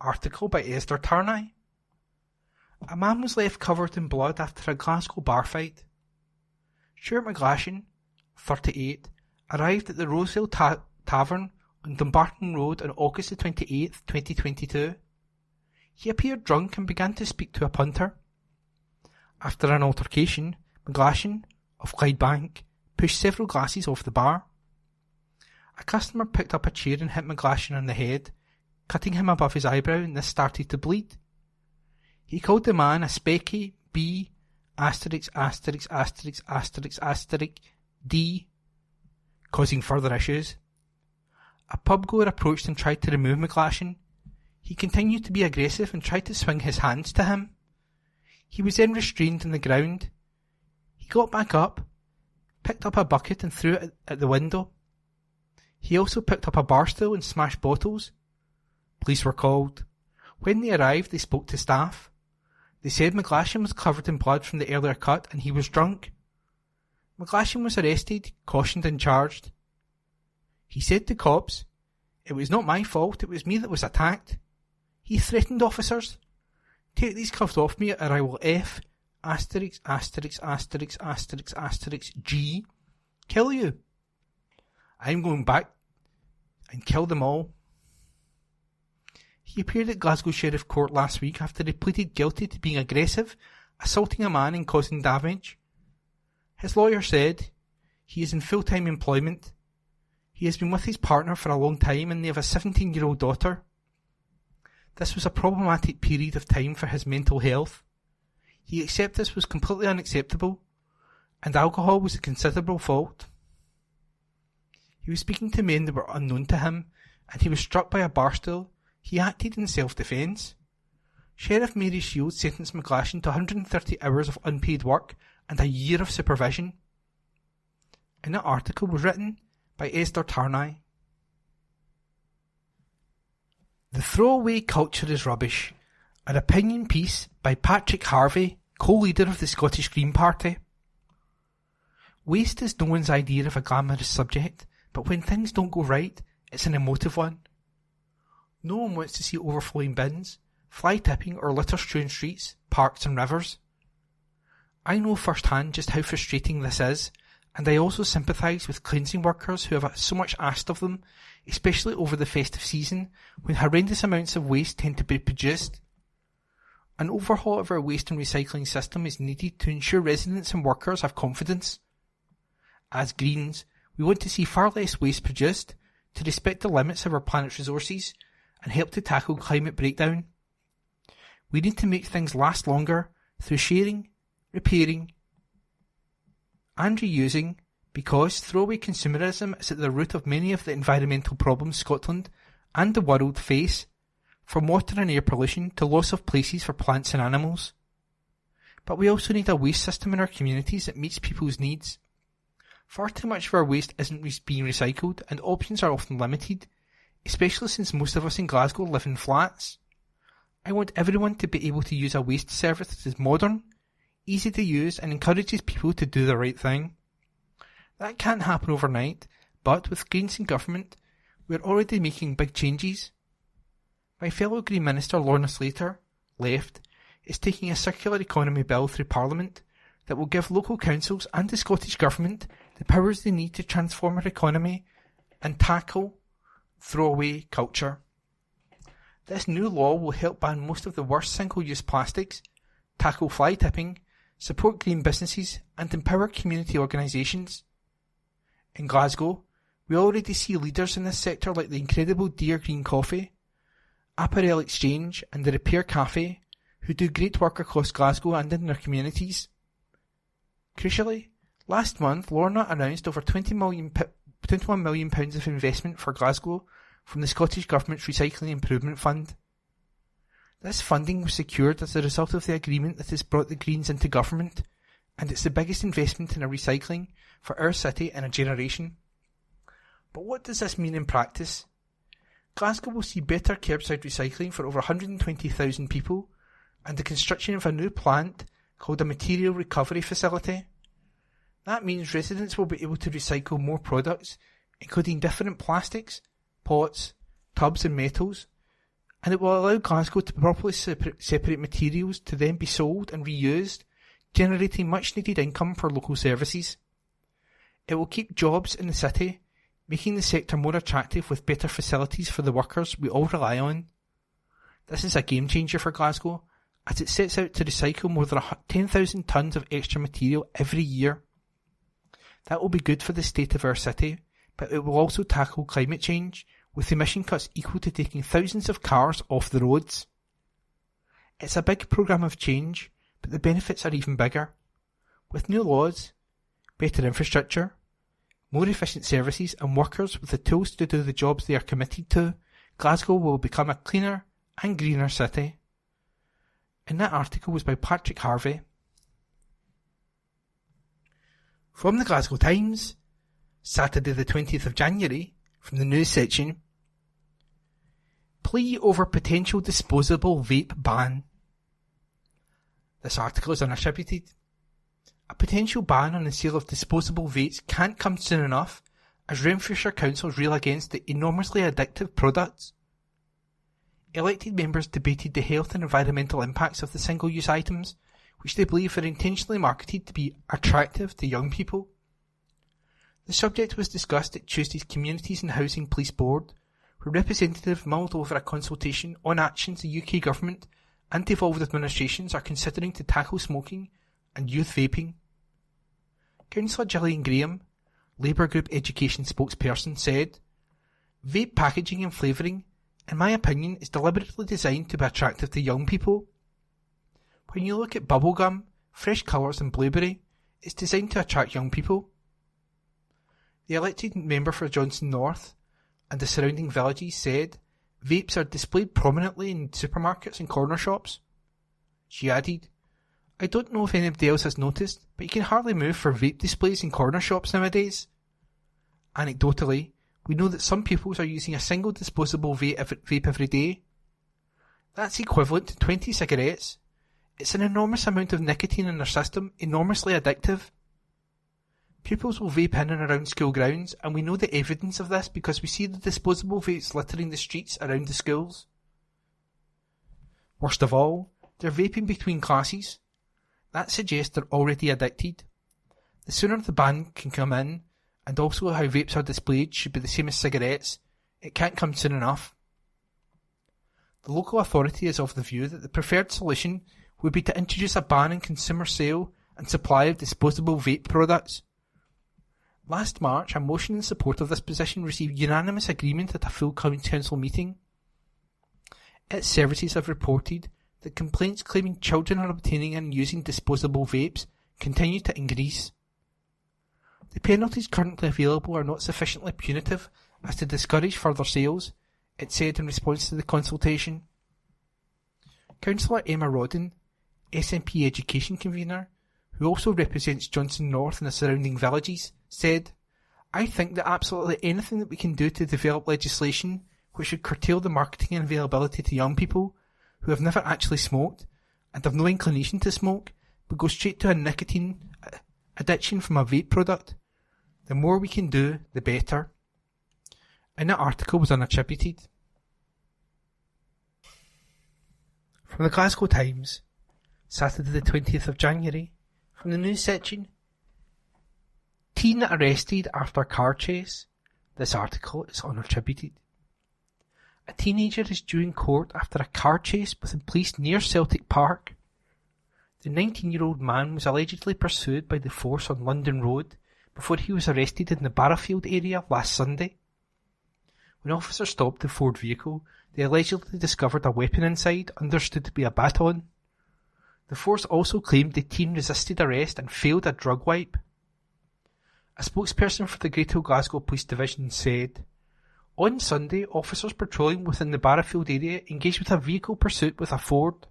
Article by Esther Tarnay. A man was left covered in blood after a Glasgow bar fight. Stuart McGlashan, 38, arrived at the Roseville Tavern on Dumbarton Road on August the 28th, 2022. He appeared drunk and began to speak to a punter. After an altercation, McGlashan, of Clydebank, pushed several glasses off the bar. A customer picked up a chair and hit McGlashan on the head, cutting him above his eyebrow, and this started to bleed. He called the man a specky B D, causing further issues. A pubgoer approached and tried to remove McGlashan. He continued to be aggressive and tried to swing his hands to him. He was then restrained on the ground. He got back up, picked up a bucket and threw it at the window. He also picked up a bar stool and smashed bottles. Police were called. When they arrived, they spoke to staff. They said McGlashan was covered in blood from the earlier cut and he was drunk. McGlashan was arrested, cautioned and charged. He said to cops, "It was not my fault, it was me that was attacked." He threatened officers. "Take these cuffs off me or I will F G kill you. I'm going back and kill them all." He appeared at Glasgow Sheriff Court last week after he pleaded guilty to being aggressive, assaulting a man and causing damage. His lawyer said he is in full-time employment. He has been with his partner for a long time and they have a 17-year-old daughter. This was a problematic period of time for his mental health. He accepted this was completely unacceptable and alcohol was a considerable fault. He was speaking to men that were unknown to him and he was struck by a bar stool. He acted in self-defence. Sheriff Mary Shields sentenced McGlashan to 130 hours of unpaid work and a year of supervision. And that article was written by Esther Tarnay. The Throwaway Culture is Rubbish, an opinion piece by Patrick Harvey, co-leader of the Scottish Green Party. Waste is no one's idea of a glamorous subject, but when things don't go right, it's an emotive one. No one wants to see overflowing bins, fly tipping or litter strewn streets, parks and rivers. I know firsthand just how frustrating this is, and I also sympathise with cleansing workers who have so much asked of them, especially over the festive season, when horrendous amounts of waste tend to be produced. An overhaul of our waste and recycling system is needed to ensure residents and workers have confidence. As Greens, we want to see far less waste produced, to respect the limits of our planet's resources, and help to tackle climate breakdown. We need to make things last longer through sharing, repairing and reusing, because throwaway consumerism is at the root of many of the environmental problems Scotland and the world face, from water and air pollution to loss of places for plants and animals. But we also need a waste system in our communities that meets people's needs. Far too much of our waste isn't being recycled and options are often limited, especially since most of us in Glasgow live in flats. I want everyone to be able to use a waste service that is modern, easy to use and encourages people to do the right thing. That can't happen overnight, but with Greens in government, we're already making big changes. My fellow Green Minister Lorna Slater, Left, is taking a circular economy bill through Parliament that will give local councils and the Scottish Government the powers they need to transform our economy and tackle throwaway culture. This new law will help ban most of the worst single-use plastics, tackle fly tipping, support green businesses and empower community organisations. In Glasgow, we already see leaders in this sector like the incredible Dear Green Coffee, Apparel Exchange and the Repair Cafe, who do great work across Glasgow and in their communities. Crucially, last month Lorna announced over £21 million of investment for Glasgow from the Scottish Government's Recycling Improvement Fund. This funding was secured as a result of the agreement that has brought the Greens into government, and it's the biggest investment in a recycling for our city in a generation. But what does this mean in practice? Glasgow will see better curbside recycling for over 120,000 people, and the construction of a new plant called a Material Recovery Facility. That means residents will be able to recycle more products, including different plastics, pots, tubs and metals, and it will allow Glasgow to properly separate materials to then be sold and reused, generating much needed income for local services. It will keep jobs in the city, making the sector more attractive with better facilities for the workers we all rely on. This is a game changer for Glasgow, as it sets out to recycle more than 10,000 tonnes of extra material every year. That will be good for the state of our city, but it will also tackle climate change, with emission cuts equal to taking thousands of cars off the roads. It's a big programme of change, but the benefits are even bigger. With new laws, better infrastructure, more efficient services and workers with the tools to do the jobs they are committed to, Glasgow will become a cleaner and greener city. And that article was by Patrick Harvey. From the Glasgow Times, Saturday the 20th of January, from the news section. Plea over potential disposable vape ban. This article is unattributed. A potential ban on the sale of disposable vapes can't come soon enough as Renfrewshire councils rail against the enormously addictive products. Elected members debated the health and environmental impacts of the single-use items, which they believe are intentionally marketed to be attractive to young people. The subject was discussed at Tuesday's Communities and Housing Police Board, where representatives mulled over a consultation on actions the UK government and devolved administrations are considering to tackle smoking and youth vaping. Councillor Gillian Graham, Labour Group Education spokesperson, said, "Vape packaging and flavouring, in my opinion, is deliberately designed to be attractive to young people. When you look at bubblegum, fresh colours and blueberry, it's designed to attract young people." The elected member for Johnson North and the surrounding villages said vapes are displayed prominently in supermarkets and corner shops. She added, "I don't know if anybody else has noticed, but you can hardly move for vape displays in corner shops nowadays. Anecdotally, we know that some pupils are using a single disposable vape every day. That's equivalent to 20 cigarettes. It's an enormous amount of nicotine in their system, enormously addictive. Pupils will vape in and around school grounds, and we know the evidence of this because we see the disposable vapes littering the streets around the schools. Worst of all, they're vaping between classes. That suggests they're already addicted. The sooner the ban can come in, and also how vapes are displayed should be the same as cigarettes, it can't come soon enough." The local authority is of the view that the preferred solution would be to introduce a ban on consumer sale and supply of disposable vape products. Last March, a motion in support of this position received unanimous agreement at a full council meeting. Its services have reported that complaints claiming children are obtaining and using disposable vapes continue to increase. The penalties currently available are not sufficiently punitive as to discourage further sales, it said in response to the consultation. Councillor Emma Rodden, SNP Education Convener, who also represents Johnson North and the surrounding villages, said, "I think that absolutely anything that we can do to develop legislation which would curtail the marketing and availability to young people who have never actually smoked and have no inclination to smoke, but go straight to a nicotine addiction from a vape product, the more we can do, the better." And that article was unattributed. From the Glasgow Times, Saturday the 20th of January, from the news section. Teen arrested after car chase. This article is unattributed. A teenager is due in court after a car chase with the police near Celtic Park. The 19-year-old man was allegedly pursued by the force on London Road before he was arrested in the Barrafield area last Sunday. When officers stopped the Ford vehicle, they allegedly discovered a weapon inside, understood to be a baton. The force also claimed the teen resisted arrest and failed a drug wipe. A spokesperson for the Greater Glasgow Police Division said, "On Sunday, officers patrolling within the Barrafield area engaged with a vehicle pursuit with a Ford.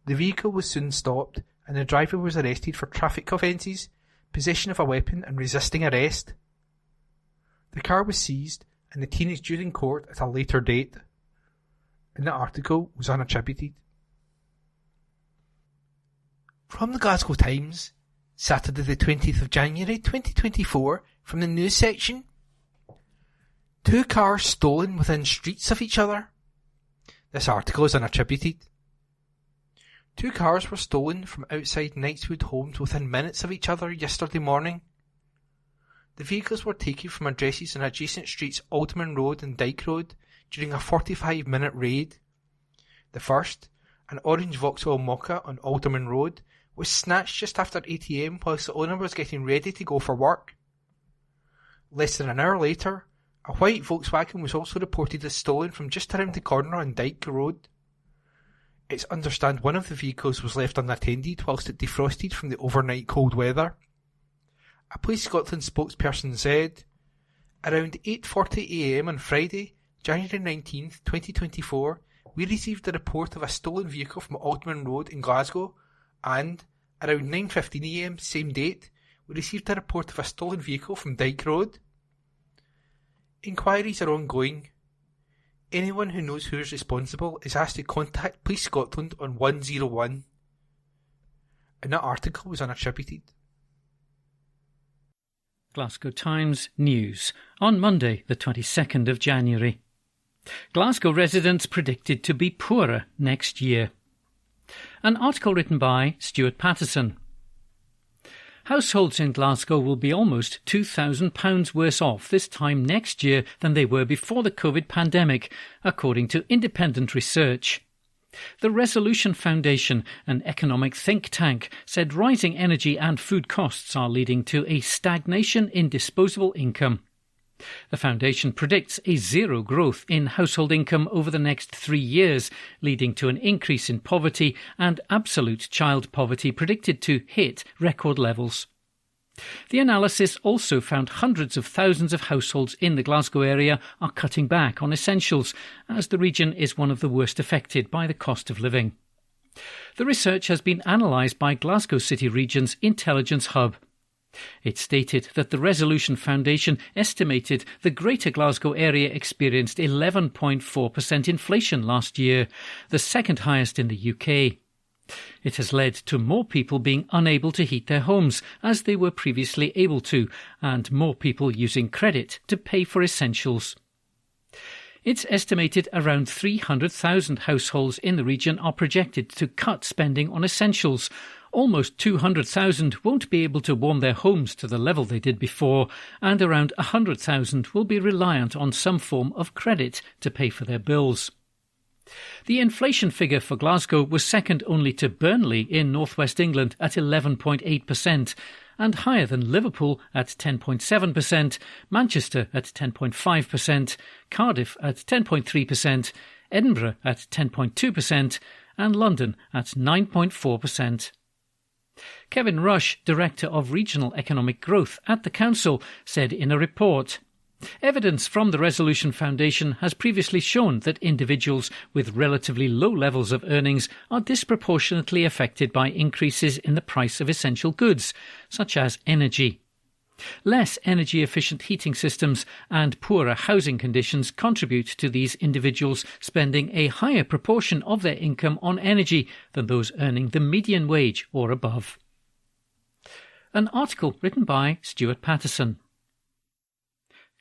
The vehicle was soon stopped and the driver was arrested for traffic offences, possession of a weapon and resisting arrest. The car was seized and the teen is due in court at a later date." And the article was unattributed. From the Glasgow Times, Saturday the 20th of January 2024, from the news section. 2 cars stolen within streets of each other. This article is unattributed. 2 cars were stolen from outside Knightswood homes within minutes of each other yesterday morning. The vehicles were taken from addresses on adjacent streets Alderman Road and Dyke Road during a 45-minute raid. The first, an orange Vauxhall Mocha on Alderman Road, was snatched just after 8 AM whilst the owner was getting ready to go for work. Less than an hour later, a white Volkswagen was also reported as stolen from just around the corner on Dyke Road. It's understood one of the vehicles was left unattended whilst it defrosted from the overnight cold weather. A Police Scotland spokesperson said, "Around 8:40am on Friday, January 19th, 2024, we received a report of a stolen vehicle from Alderman Road in Glasgow, and around 9:15am same date, we received a report of a stolen vehicle from Dyke Road. Inquiries are ongoing. Anyone who knows who is responsible is asked to contact Police Scotland on 101. And that article was unattributed. Glasgow Times News on Monday, the 22nd of January. Glasgow residents predicted to be poorer next year. An article written by Stuart Patterson. Households in Glasgow will be almost £2,000 worse off this time next year than they were before the COVID pandemic, according to independent research. The Resolution Foundation, an economic think tank, said rising energy and food costs are leading to a stagnation in disposable income. The foundation predicts a zero growth in household income over the next 3 years, leading to an increase in poverty and absolute child poverty predicted to hit record levels. The analysis also found hundreds of thousands of households in the Glasgow area are cutting back on essentials, as the region is one of the worst affected by the cost of living. The research has been analysed by Glasgow City Region's Intelligence Hub. It stated that the Resolution Foundation estimated the Greater Glasgow area experienced 11.4% inflation last year, the second highest in the UK. It has led to more people being unable to heat their homes as they were previously able to, and more people using credit to pay for essentials. It's estimated around 300,000 households in the region are projected to cut spending on essentials. Almost 200,000 won't be able to warm their homes to the level they did before, and around 100,000 will be reliant on some form of credit to pay for their bills. The inflation figure for Glasgow was second only to Burnley in northwest England at 11.8%, and higher than Liverpool at 10.7%, Manchester at 10.5%, Cardiff at 10.3%, Edinburgh at 10.2%, and London at 9.4%. Kevin Rush, Director of Regional Economic Growth at the Council, said in a report, "Evidence from the Resolution Foundation has previously shown that individuals with relatively low levels of earnings are disproportionately affected by increases in the price of essential goods, such as energy. Less energy-efficient heating systems and poorer housing conditions contribute to these individuals spending a higher proportion of their income on energy than those earning the median wage or above." An article written by Stuart Patterson.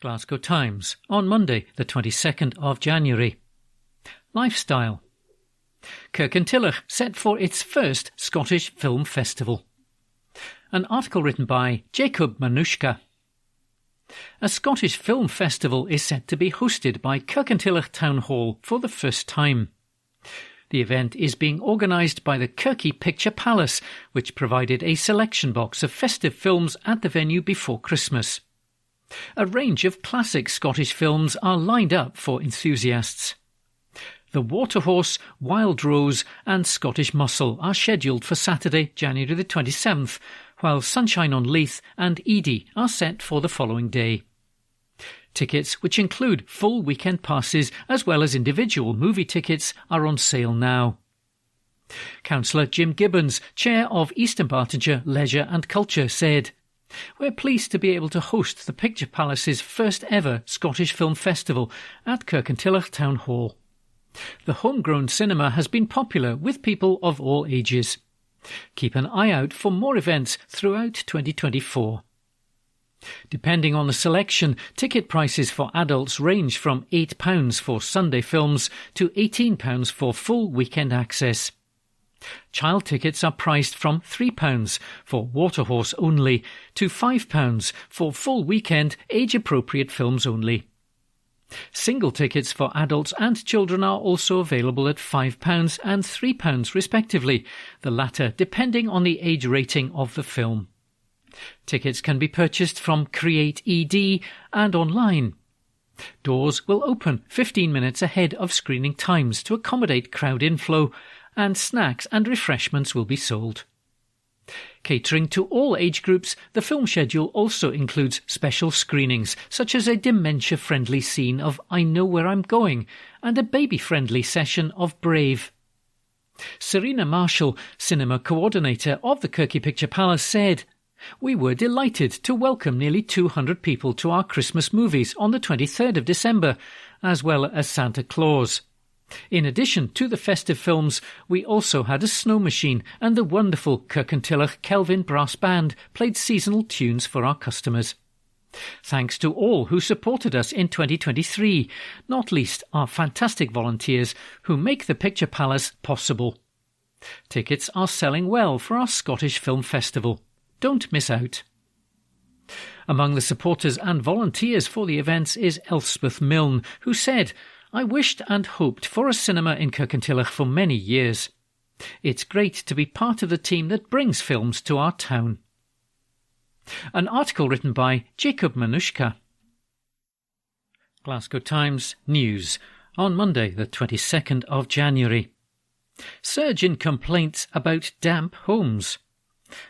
Glasgow Times on Monday, the 22nd of January. Lifestyle. Kirkintilloch set for its first Scottish Film Festival. An article written by Jacob Manushka. A Scottish Film Festival is set to be hosted by Kirkintilloch Town Hall for the first time. The event is being organised by the Kirky Picture Palace, which provided a selection box of festive films at the venue before Christmas. A range of classic Scottish films are lined up for enthusiasts. The Waterhorse, Wild Rose and Scottish Muscle are scheduled for Saturday, January the 27th, while Sunshine on Leith and Edie are set for the following day. Tickets, which include full weekend passes as well as individual movie tickets, are on sale now. Councillor Jim Gibbons, Chair of Eastern Bartonshire Leisure and Culture, said, "We're pleased to be able to host the Picture Palace's first ever Scottish Film Festival at Kirkintilloch Town Hall. The homegrown cinema has been popular with people of all ages. Keep an eye out for more events throughout 2024. Depending on the selection, ticket prices for adults range from £8 for Sunday films to £18 for full weekend access. Child tickets are priced from £3 for Waterhorse only to £5 for full weekend age-appropriate films only. Single tickets for adults and children are also available at £5 and £3 respectively, the latter depending on the age rating of the film. Tickets can be purchased from Create ED and online. Doors will open 15 minutes ahead of screening times to accommodate crowd inflow, and snacks and refreshments will be sold. Catering to all age groups, the film schedule also includes special screenings, such as a dementia-friendly scene of I Know Where I'm Going and a baby-friendly session of Brave. Serena Marshall, cinema coordinator of the Kirky Picture Palace, said, "We were delighted to welcome nearly 200 people to our Christmas movies on the 23rd of December, as well as Santa Claus. In addition to the festive films, we also had a snow machine, and the wonderful Kirkintilloch Kelvin Brass Band played seasonal tunes for our customers. Thanks to all who supported us in 2023, not least our fantastic volunteers who make the Picture Palace possible. Tickets are selling well for our Scottish Film Festival. Don't miss out." Among the supporters and volunteers for the events is Elspeth Milne, who said, "I wished and hoped for a cinema in Kirkintilloch for many years. It's great to be part of the team that brings films to our town." An article written by Jacob Manushka. Glasgow Times News on Monday the 22nd of January. Surge in complaints about damp homes.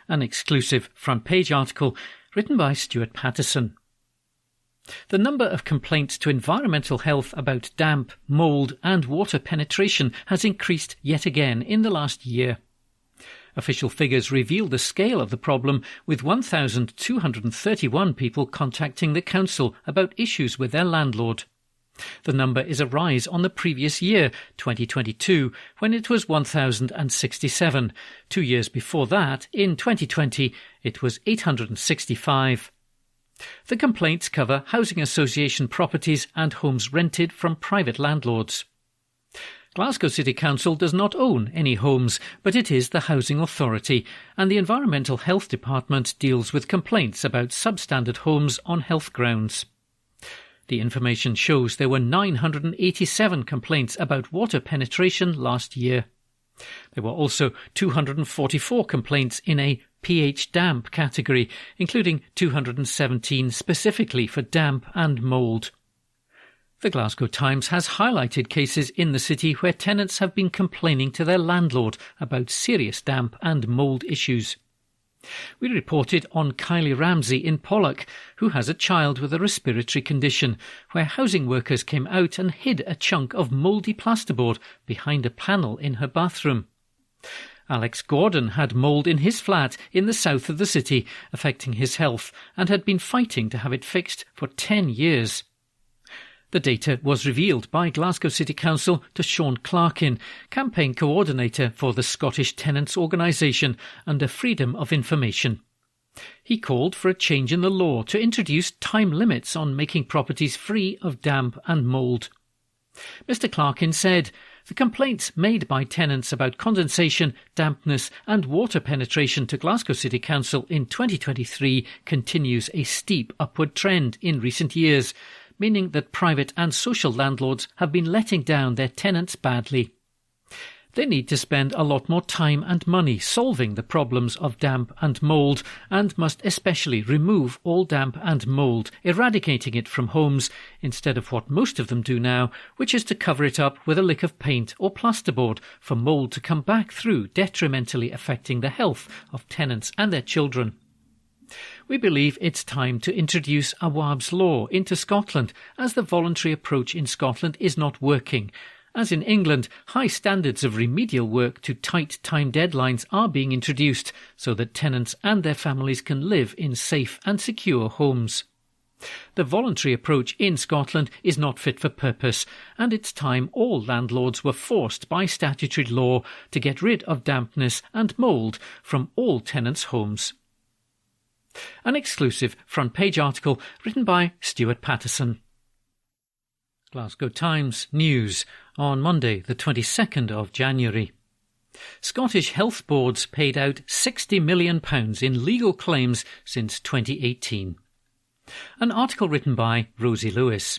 An exclusive front-page article written by Stuart Patterson. The number of complaints to Environmental Health about damp, mould and water penetration has increased yet again in the last year. Official figures reveal the scale of the problem, with 1,231 people contacting the council about issues with their landlord. The number is a rise on the previous year, 2022, when it was 1,067. 2 years before that, in 2020, it was 865. The complaints cover housing association properties and homes rented from private landlords. Glasgow City Council does not own any homes, but it is the Housing Authority, and the Environmental Health Department deals with complaints about substandard homes on health grounds. The information shows there were 987 complaints about water penetration last year. There were also 244 complaints in a pH damp category, including 217 specifically for damp and mould. The Glasgow Times has highlighted cases in the city where tenants have been complaining to their landlord about serious damp and mould issues. We reported on Kylie Ramsey in Pollock, who has a child with a respiratory condition, where housing workers came out and hid a chunk of mouldy plasterboard behind a panel in her bathroom. Alex Gordon had mould in his flat in the south of the city, affecting his health, and had been fighting to have it fixed for 10 years. The data was revealed by Glasgow City Council to Sean Clarkin, campaign coordinator for the Scottish Tenants Organisation, under Freedom of Information. He called for a change in the law to introduce time limits on making properties free of damp and mould. Mr Clarkin said, "The complaints made by tenants about condensation, dampness and water penetration to Glasgow City Council in 2023 continues a steep upward trend in recent years, meaning that private and social landlords have been letting down their tenants badly. They need to spend a lot more time and money solving the problems of damp and mould, and must especially remove all damp and mould, eradicating it from homes, instead of what most of them do now, which is to cover it up with a lick of paint or plasterboard for mould to come back through, detrimentally affecting the health of tenants and their children. We believe it's time to introduce a WABS law into Scotland, as the voluntary approach in Scotland is not working. As in England, high standards of remedial work to tight time deadlines are being introduced so that tenants and their families can live in safe and secure homes. The voluntary approach in Scotland is not fit for purpose, and it's time all landlords were forced by statutory law to get rid of dampness and mould from all tenants' homes. An exclusive front-page article written by Stuart Patterson. Glasgow Times News on Monday the 22nd of January. Scottish health boards paid out £60 million in legal claims since 2018. An article written by Rosie Lewis.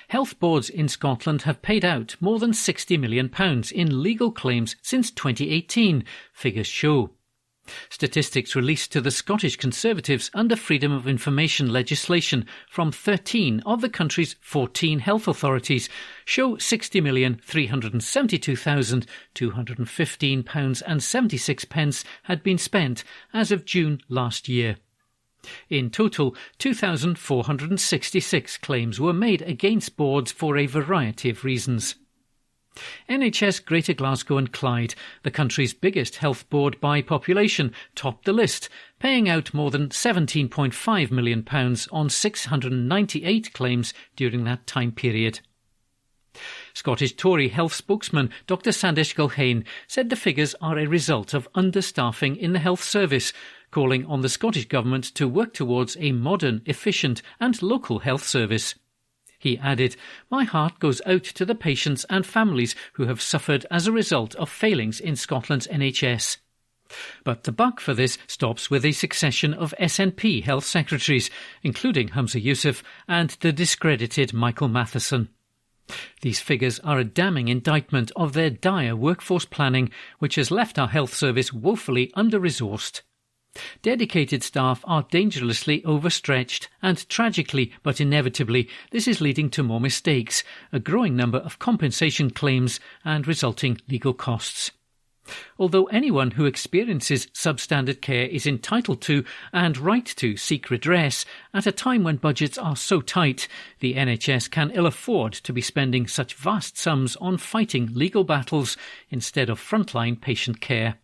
Health boards in Scotland have paid out more than £60 million in legal claims since 2018, figures show. Statistics released to the Scottish Conservatives under Freedom of Information legislation from 13 of the country's 14 health authorities show £60,372,215.76 had been spent as of June last year. In total, 2,466 claims were made against boards for a variety of reasons. NHS Greater Glasgow and Clyde, the country's biggest health board by population, topped the list, paying out more than £17.5 million on 698 claims during that time period. Scottish Tory health spokesman Dr Sandesh Gulhane said the figures are a result of understaffing in the health service, calling on the Scottish Government to work towards a modern, efficient and local health service. He added, "My heart goes out to the patients and families who have suffered as a result of failings in Scotland's NHS." But the buck for this stops with a succession of SNP health secretaries, including Humza Yousaf and the discredited Michael Matheson. These figures are a damning indictment of their dire workforce planning, which has left our health service woefully under-resourced. Dedicated staff are dangerously overstretched, and tragically but inevitably this is leading to more mistakes, a growing number of compensation claims and resulting legal costs. Although anyone who experiences substandard care is entitled to and right to seek redress, at a time when budgets are so tight, the NHS can ill afford to be spending such vast sums on fighting legal battles instead of frontline patient care.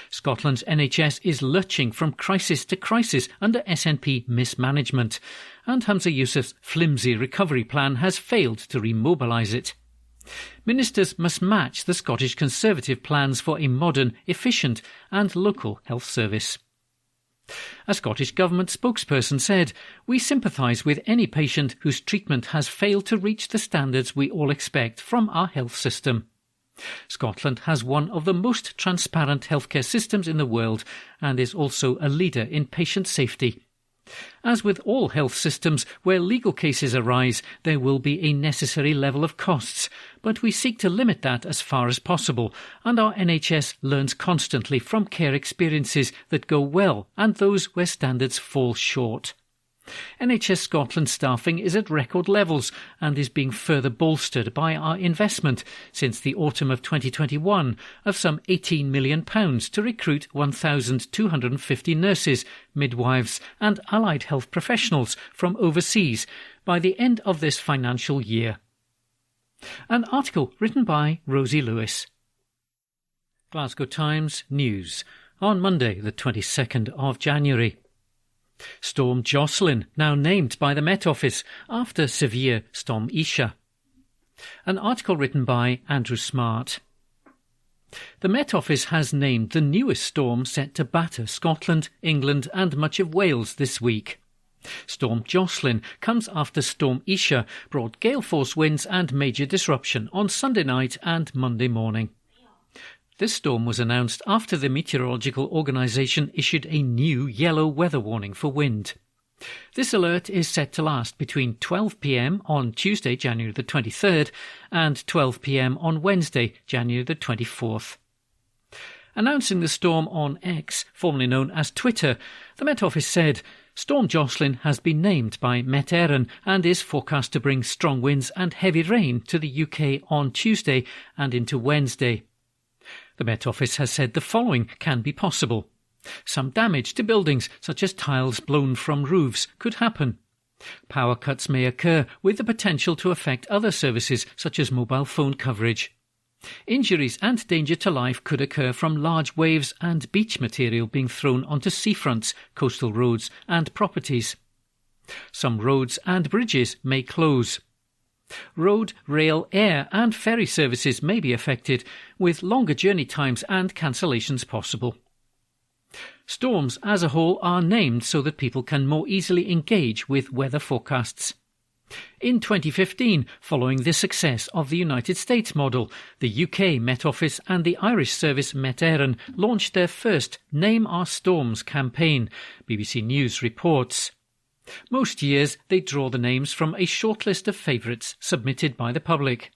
Scotland's NHS is lurching from crisis to crisis under SNP mismanagement, and Humza Yousaf's flimsy recovery plan has failed to remobilise it. Ministers must match the Scottish Conservative plans for a modern, efficient and local health service. A Scottish Government spokesperson said, "We sympathise with any patient whose treatment has failed to reach the standards we all expect from our health system. Scotland has one of the most transparent healthcare systems in the world and is also a leader in patient safety. As with all health systems where legal cases arise, there will be a necessary level of costs, but we seek to limit that as far as possible, and our NHS learns constantly from care experiences that go well and those where standards fall short. NHS Scotland staffing is at record levels and is being further bolstered by our investment since the autumn of 2021 of some £18 million to recruit 1,250 nurses, midwives and allied health professionals from overseas by the end of this financial year." An article written by Rosie Lewis. Glasgow Times News on Monday the 22nd of January. Storm Jocelyn, now named by the Met Office after severe Storm Isha. An article written by Andrew Smart. The Met Office has named the newest storm set to batter Scotland, England and much of Wales this week. Storm Jocelyn comes after Storm Isha brought gale force winds and major disruption on Sunday night and Monday morning. This storm was announced after the Meteorological Organisation issued a new yellow weather warning for wind. This alert is set to last between 12 p.m. on Tuesday, January the 23rd, and 12 p.m. on Wednesday, January the 24th. Announcing the storm on X, formerly known as Twitter, the Met Office said, "Storm Jocelyn has been named by Met Éireann and is forecast to bring strong winds and heavy rain to the UK on Tuesday and into Wednesday." The Met Office has said the following can be possible. Some damage to buildings, such as tiles blown from roofs, could happen. Power cuts may occur, with the potential to affect other services, such as mobile phone coverage. Injuries and danger to life could occur from large waves and beach material being thrown onto seafronts, coastal roads and properties. Some roads and bridges may close. Road, rail, air and ferry services may be affected, with longer journey times and cancellations possible. Storms as a whole are named so that people can more easily engage with weather forecasts. In 2015, following the success of the United States model, the UK Met Office and the Irish service Met Éireann launched their first Name Our Storms campaign, BBC News reports. Most years they draw the names from a short list of favourites submitted by the public.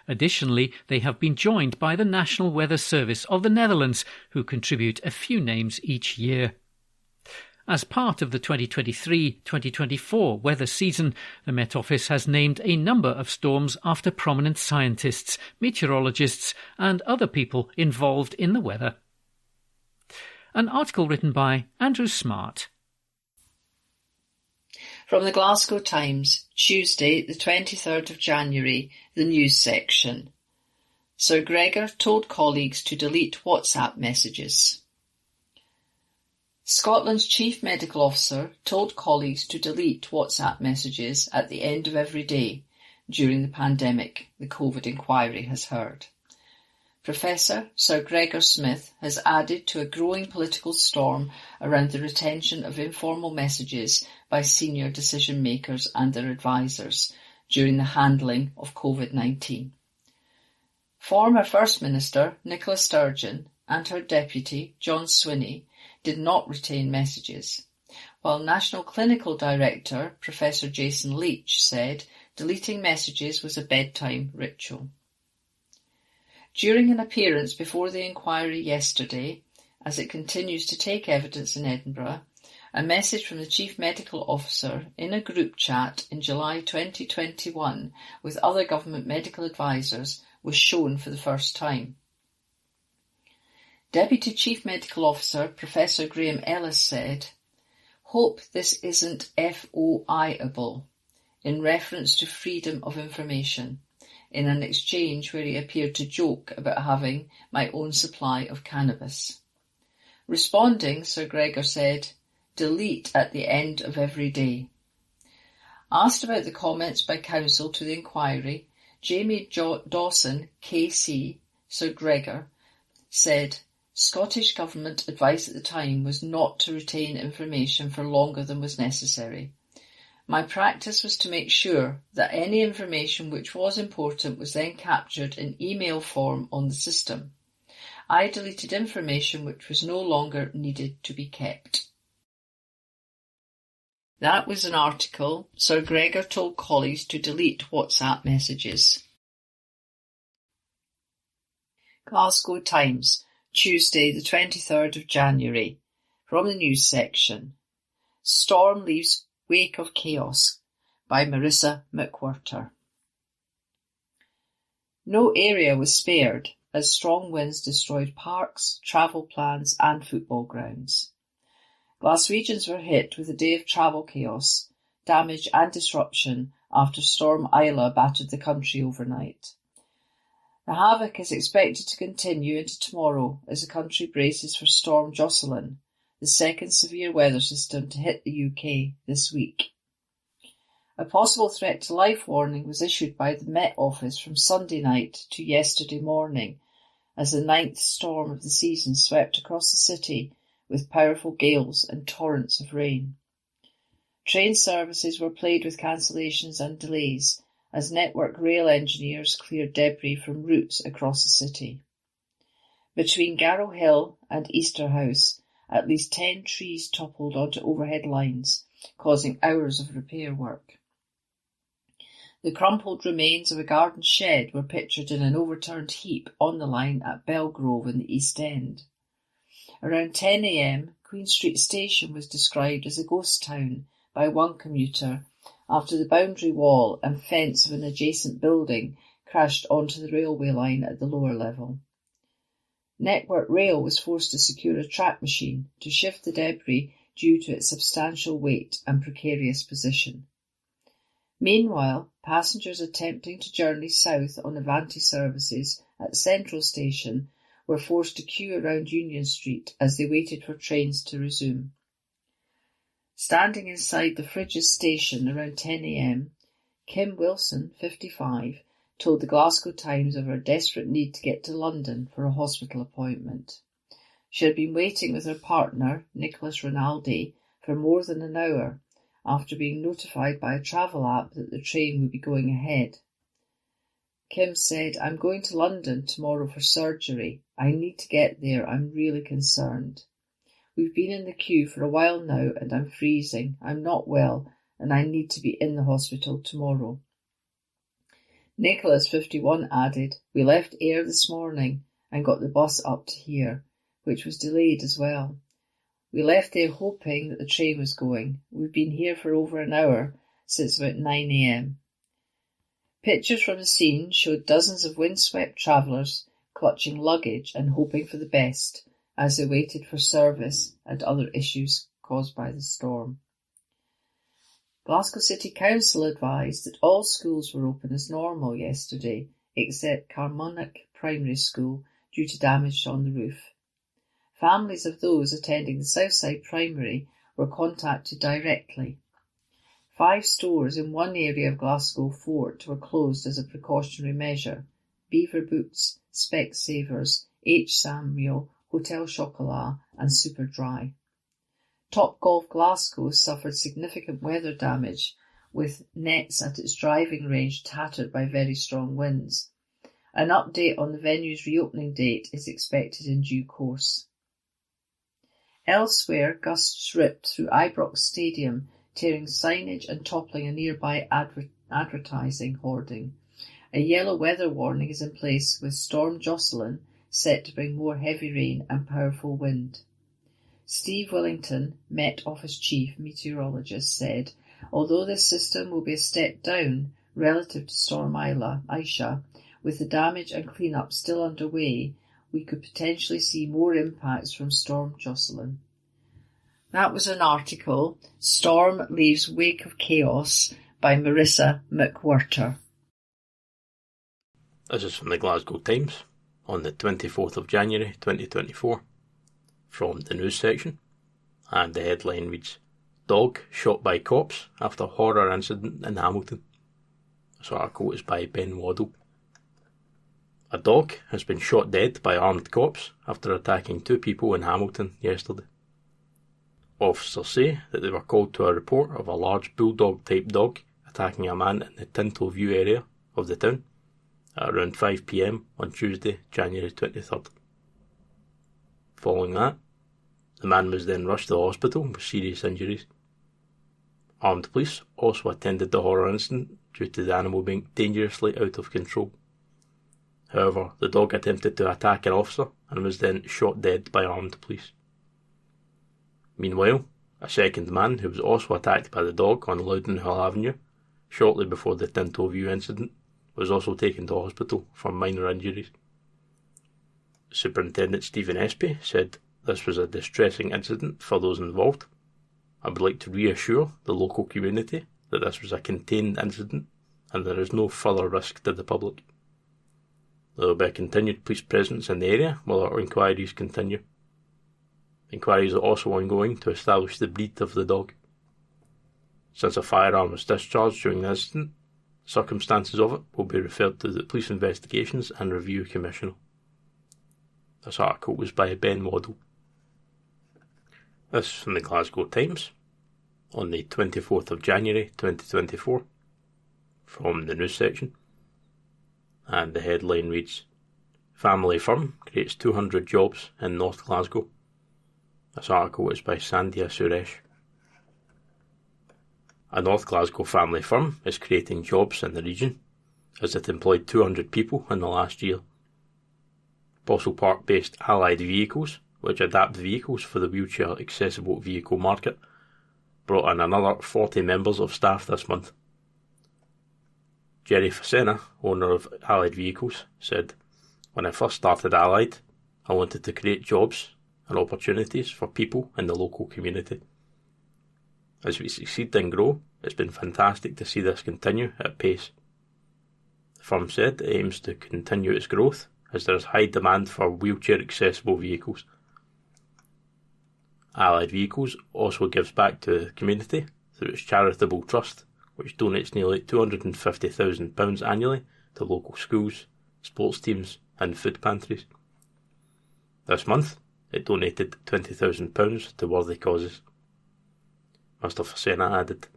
Additionally, they have been joined by the National Weather Service of the Netherlands, who contribute a few names each year. As part of the 2023-2024 weather season, the Met Office has named a number of storms after prominent scientists, meteorologists and other people involved in the weather. An article written by Andrew Smart. From the Glasgow Times, Tuesday the 23rd of January, the news section. Sir Gregor told colleagues to delete WhatsApp messages. Scotland's Chief Medical Officer told colleagues to delete WhatsApp messages at the end of every day during the pandemic, the COVID inquiry has heard. Professor Sir Gregor Smith has added to a growing political storm around the retention of informal messages by senior decision-makers and their advisers during the handling of COVID-19. Former First Minister Nicola Sturgeon and her deputy John Swinney did not retain messages, while National Clinical Director Professor Jason Leach said deleting messages was a bedtime ritual. During an appearance before the inquiry yesterday, as it continues to take evidence in Edinburgh, a message from the Chief Medical Officer in a group chat in July 2021 with other government medical advisers was shown for the first time. Deputy Chief Medical Officer Professor Graham Ellis said, "Hope this isn't FOI-able," in reference to freedom of information, in an exchange where he appeared to joke about having my own supply of cannabis. Responding, Sir Gregor said, "Delete at the end of every day." Asked about the comments by counsel to the inquiry, Jamie Dawson, KC, Sir Gregor, said, Scottish Government advice at the time was not to retain information for longer than was necessary. My practice was to make sure that any information which was important was then captured in email form on the system. I deleted information which was no longer needed to be kept. That was an article. Sir Gregor told colleagues to delete WhatsApp messages. Glasgow Times, Tuesday the 23rd of January, from the news section. Storm leaves wake of chaos, by Marissa McWhirter. No area was spared as strong winds destroyed parks, travel plans and football grounds. Glaswegians were hit with a day of travel chaos, damage and disruption after Storm Isla battered the country overnight. The havoc is expected to continue into tomorrow as the country braces for Storm Jocelyn, the second severe weather system to hit the UK this week. A possible threat to life warning was issued by the Met Office from Sunday night to yesterday morning as the ninth storm of the season swept across the city with powerful gales and torrents of rain. Train services were plagued with cancellations and delays as Network Rail engineers cleared debris from routes across the city. Between Garrow Hill and Easterhouse, at least 10 trees toppled onto overhead lines, causing hours of repair work. The crumpled remains of a garden shed were pictured in an overturned heap on the line at Belgrove in the East End. Around 10 a.m, Queen Street Station was described as a ghost town by one commuter after the boundary wall and fence of an adjacent building crashed onto the railway line at the lower level. Network Rail was forced to secure a track machine to shift the debris due to its substantial weight and precarious position. Meanwhile, passengers attempting to journey south on Avanti services at Central Station were forced to queue around Union Street as they waited for trains to resume. Standing inside the Fridges station around 10 a.m, Kim Wilson, 55, told the Glasgow Times of her desperate need to get to London for a hospital appointment. She had been waiting with her partner, Nicholas Rinaldi, for more than an hour after being notified by a travel app that the train would be going ahead. Kim said, "I'm going to London tomorrow for surgery. I need to get there. I'm really concerned. We've been in the queue for a while now and I'm freezing. I'm not well and I need to be in the hospital tomorrow." Nicholas, 51, added, "We left Ayr this morning and got the bus up to here, which was delayed as well. We left there hoping that the train was going. We've been here for over an hour, since about 9 a.m. Pictures from the scene showed dozens of windswept travellers clutching luggage and hoping for the best as they waited for service and other issues caused by the storm. Glasgow City Council advised that all schools were open as normal yesterday, except Carmonach Primary School due to damage on the roof. Families of those attending the Southside Primary were contacted directly. 5 stores in one area of Glasgow Fort were closed as a precautionary measure: Beaver Boots, Specsavers, H. Samuel, Hotel Chocolat and Superdry. Topgolf Glasgow suffered significant weather damage, with nets at its driving range tattered by very strong winds. An update on the venue's reopening date is expected in due course. Elsewhere, gusts ripped through Ibrox Stadium, tearing signage and toppling a nearby advertising hoarding. A yellow weather warning is in place, with Storm Jocelyn set to bring more heavy rain and powerful wind. Steve Willington, Met Office Chief Meteorologist, said, "Although this system will be a step down relative to Storm Aisha, with the damage and clean-up still underway, we could potentially see more impacts from Storm Jocelyn." That was an article, Storm Leaves Wake of Chaos, by Marissa McWhirter. This is from the Glasgow Times on the 24th of January 2024, from the news section, and the headline reads, "Dog shot by cops after horror incident in Hamilton." This article is by Ben Waddle. A dog has been shot dead by armed cops after attacking 2 people in Hamilton yesterday. Officers say that they were called to a report of a large bulldog-type dog attacking a man in the Tintle View area of the town at around 5 p.m. on Tuesday, January 23rd. Following that, the man was then rushed to the hospital with serious injuries. Armed police also attended the horror incident due to the animal being dangerously out of control. However, the dog attempted to attack an officer and was then shot dead by armed police. Meanwhile, a second man who was also attacked by the dog on Loudenhull Avenue shortly before the Tinto View incident was also taken to hospital for minor injuries. Superintendent Stephen Espy said, "This was a distressing incident for those involved. I would like to reassure the local community that this was a contained incident and there is no further risk to the public. There will be a continued police presence in the area while our inquiries continue. Inquiries are also ongoing to establish the breed of the dog. Since a firearm was discharged during the incident, circumstances of it will be referred to the Police Investigations and Review Commissioner." This article was by Ben Waddle. This is from the Glasgow Times on the 24th of January 2024, from the news section, and the headline reads, "Family Firm creates 200 jobs in North Glasgow." This article is by Sandhya Suresh. A North Glasgow family firm is creating jobs in the region, as it employed 200 people in the last year. Bossell Park-based Allied Vehicles, which adapt vehicles for the wheelchair-accessible vehicle market, brought in another 40 members of staff this month. Jerry Facena, owner of Allied Vehicles, said, "When I first started Allied, I wanted to create jobs and opportunities for people in the local community. As we succeed and grow, it's been fantastic to see this continue at pace." The firm said it aims to continue its growth as there is high demand for wheelchair-accessible vehicles. Allied Vehicles also gives back to the community through its charitable trust, which donates nearly £250,000 annually to local schools, sports teams and food pantries. This month, it donated £20,000 to worthy causes. Mr. Facena added,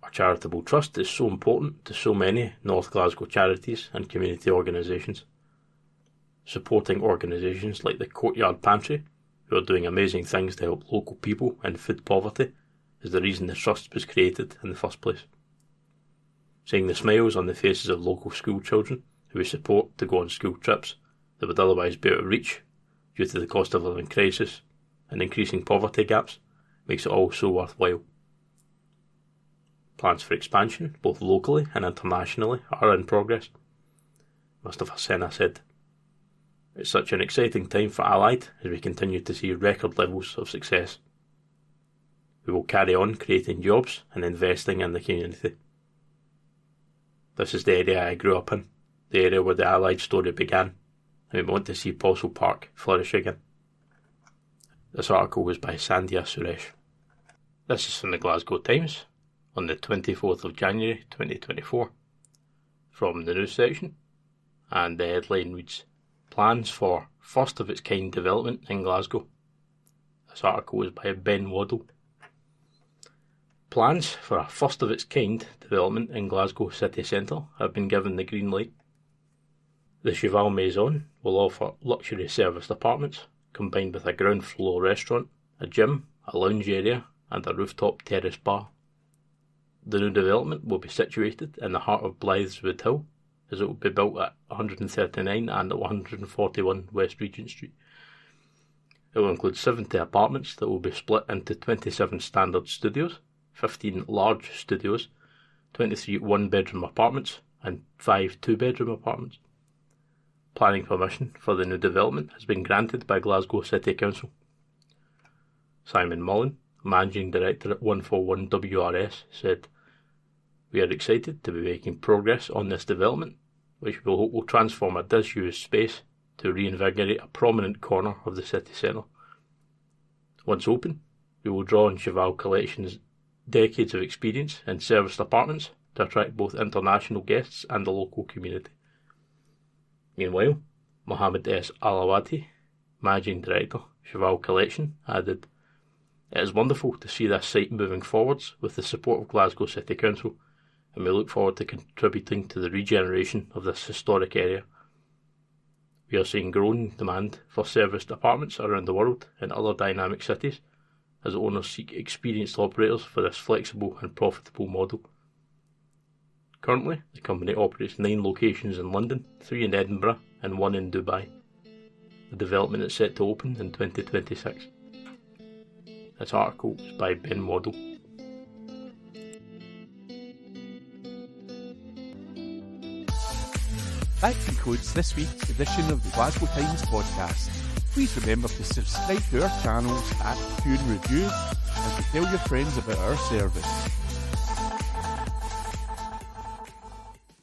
"Our charitable trust is so important to so many North Glasgow charities and community organisations. Supporting organisations like the Courtyard Pantry, who are doing amazing things to help local people in food poverty, is the reason the trust was created in the first place." seeing the smiles on the faces of local school children who we support to go on school trips that would otherwise be out of reach due to the cost of living crisis and increasing poverty gaps makes it all so worthwhile. Plans for expansion, both locally and internationally, are in progress. Mustafa Sena said, "It's such an exciting time for Allied as we continue to see record levels of success. We will carry on creating jobs and investing in the community. This is the area I grew up in, the area where the Allied story began, and we want to see Postle Park flourish again." This article was by Sandhya Suresh. This is from the Glasgow Times on the 24th of January 2024, from the news section, and the headline reads, "Plans for first of its kind development in Glasgow." This article was by Ben Waddle. Plans for a first of its kind development in Glasgow city centre have been given the green light. The Cheval Maison will offer luxury serviced apartments combined with a ground floor restaurant, a gym, a lounge area and a rooftop terrace bar. The new development will be situated in the heart of Blytheswood Hill, as it will be built at 139 and 141 West Regent Street. It will include 70 apartments that will be split into 27 standard studios, 15 large studios, 23 one-bedroom apartments and 5 two-bedroom apartments. Planning permission for the new development has been granted by Glasgow City Council. Simon Mullen, Managing Director at 141 WRS, said, "We are excited to be making progress on this development, which we hope will transform a disused space to reinvigorate a prominent corner of the city centre. Once open, we will draw on Cheval Collection's decades of experience in serviced apartments to attract both international guests and the local community." Meanwhile, Mohammed S. Alawati, Managing Director, Cheval Collection, added, "It is wonderful to see this site moving forwards with the support of Glasgow City Council, and we look forward to contributing to the regeneration of this historic area. We are seeing growing demand for serviced apartments around the world in other dynamic cities, as owners seek experienced operators for this flexible and profitable model. Currently, the company operates 9 locations in London, 3 in Edinburgh and 1 in Dubai. The development is set to open in 2026. This article is by Ben Waddle. That concludes this week's edition of the Glasgow Times podcast. Please remember to subscribe to our channels at Q and Review and to tell your friends about our service.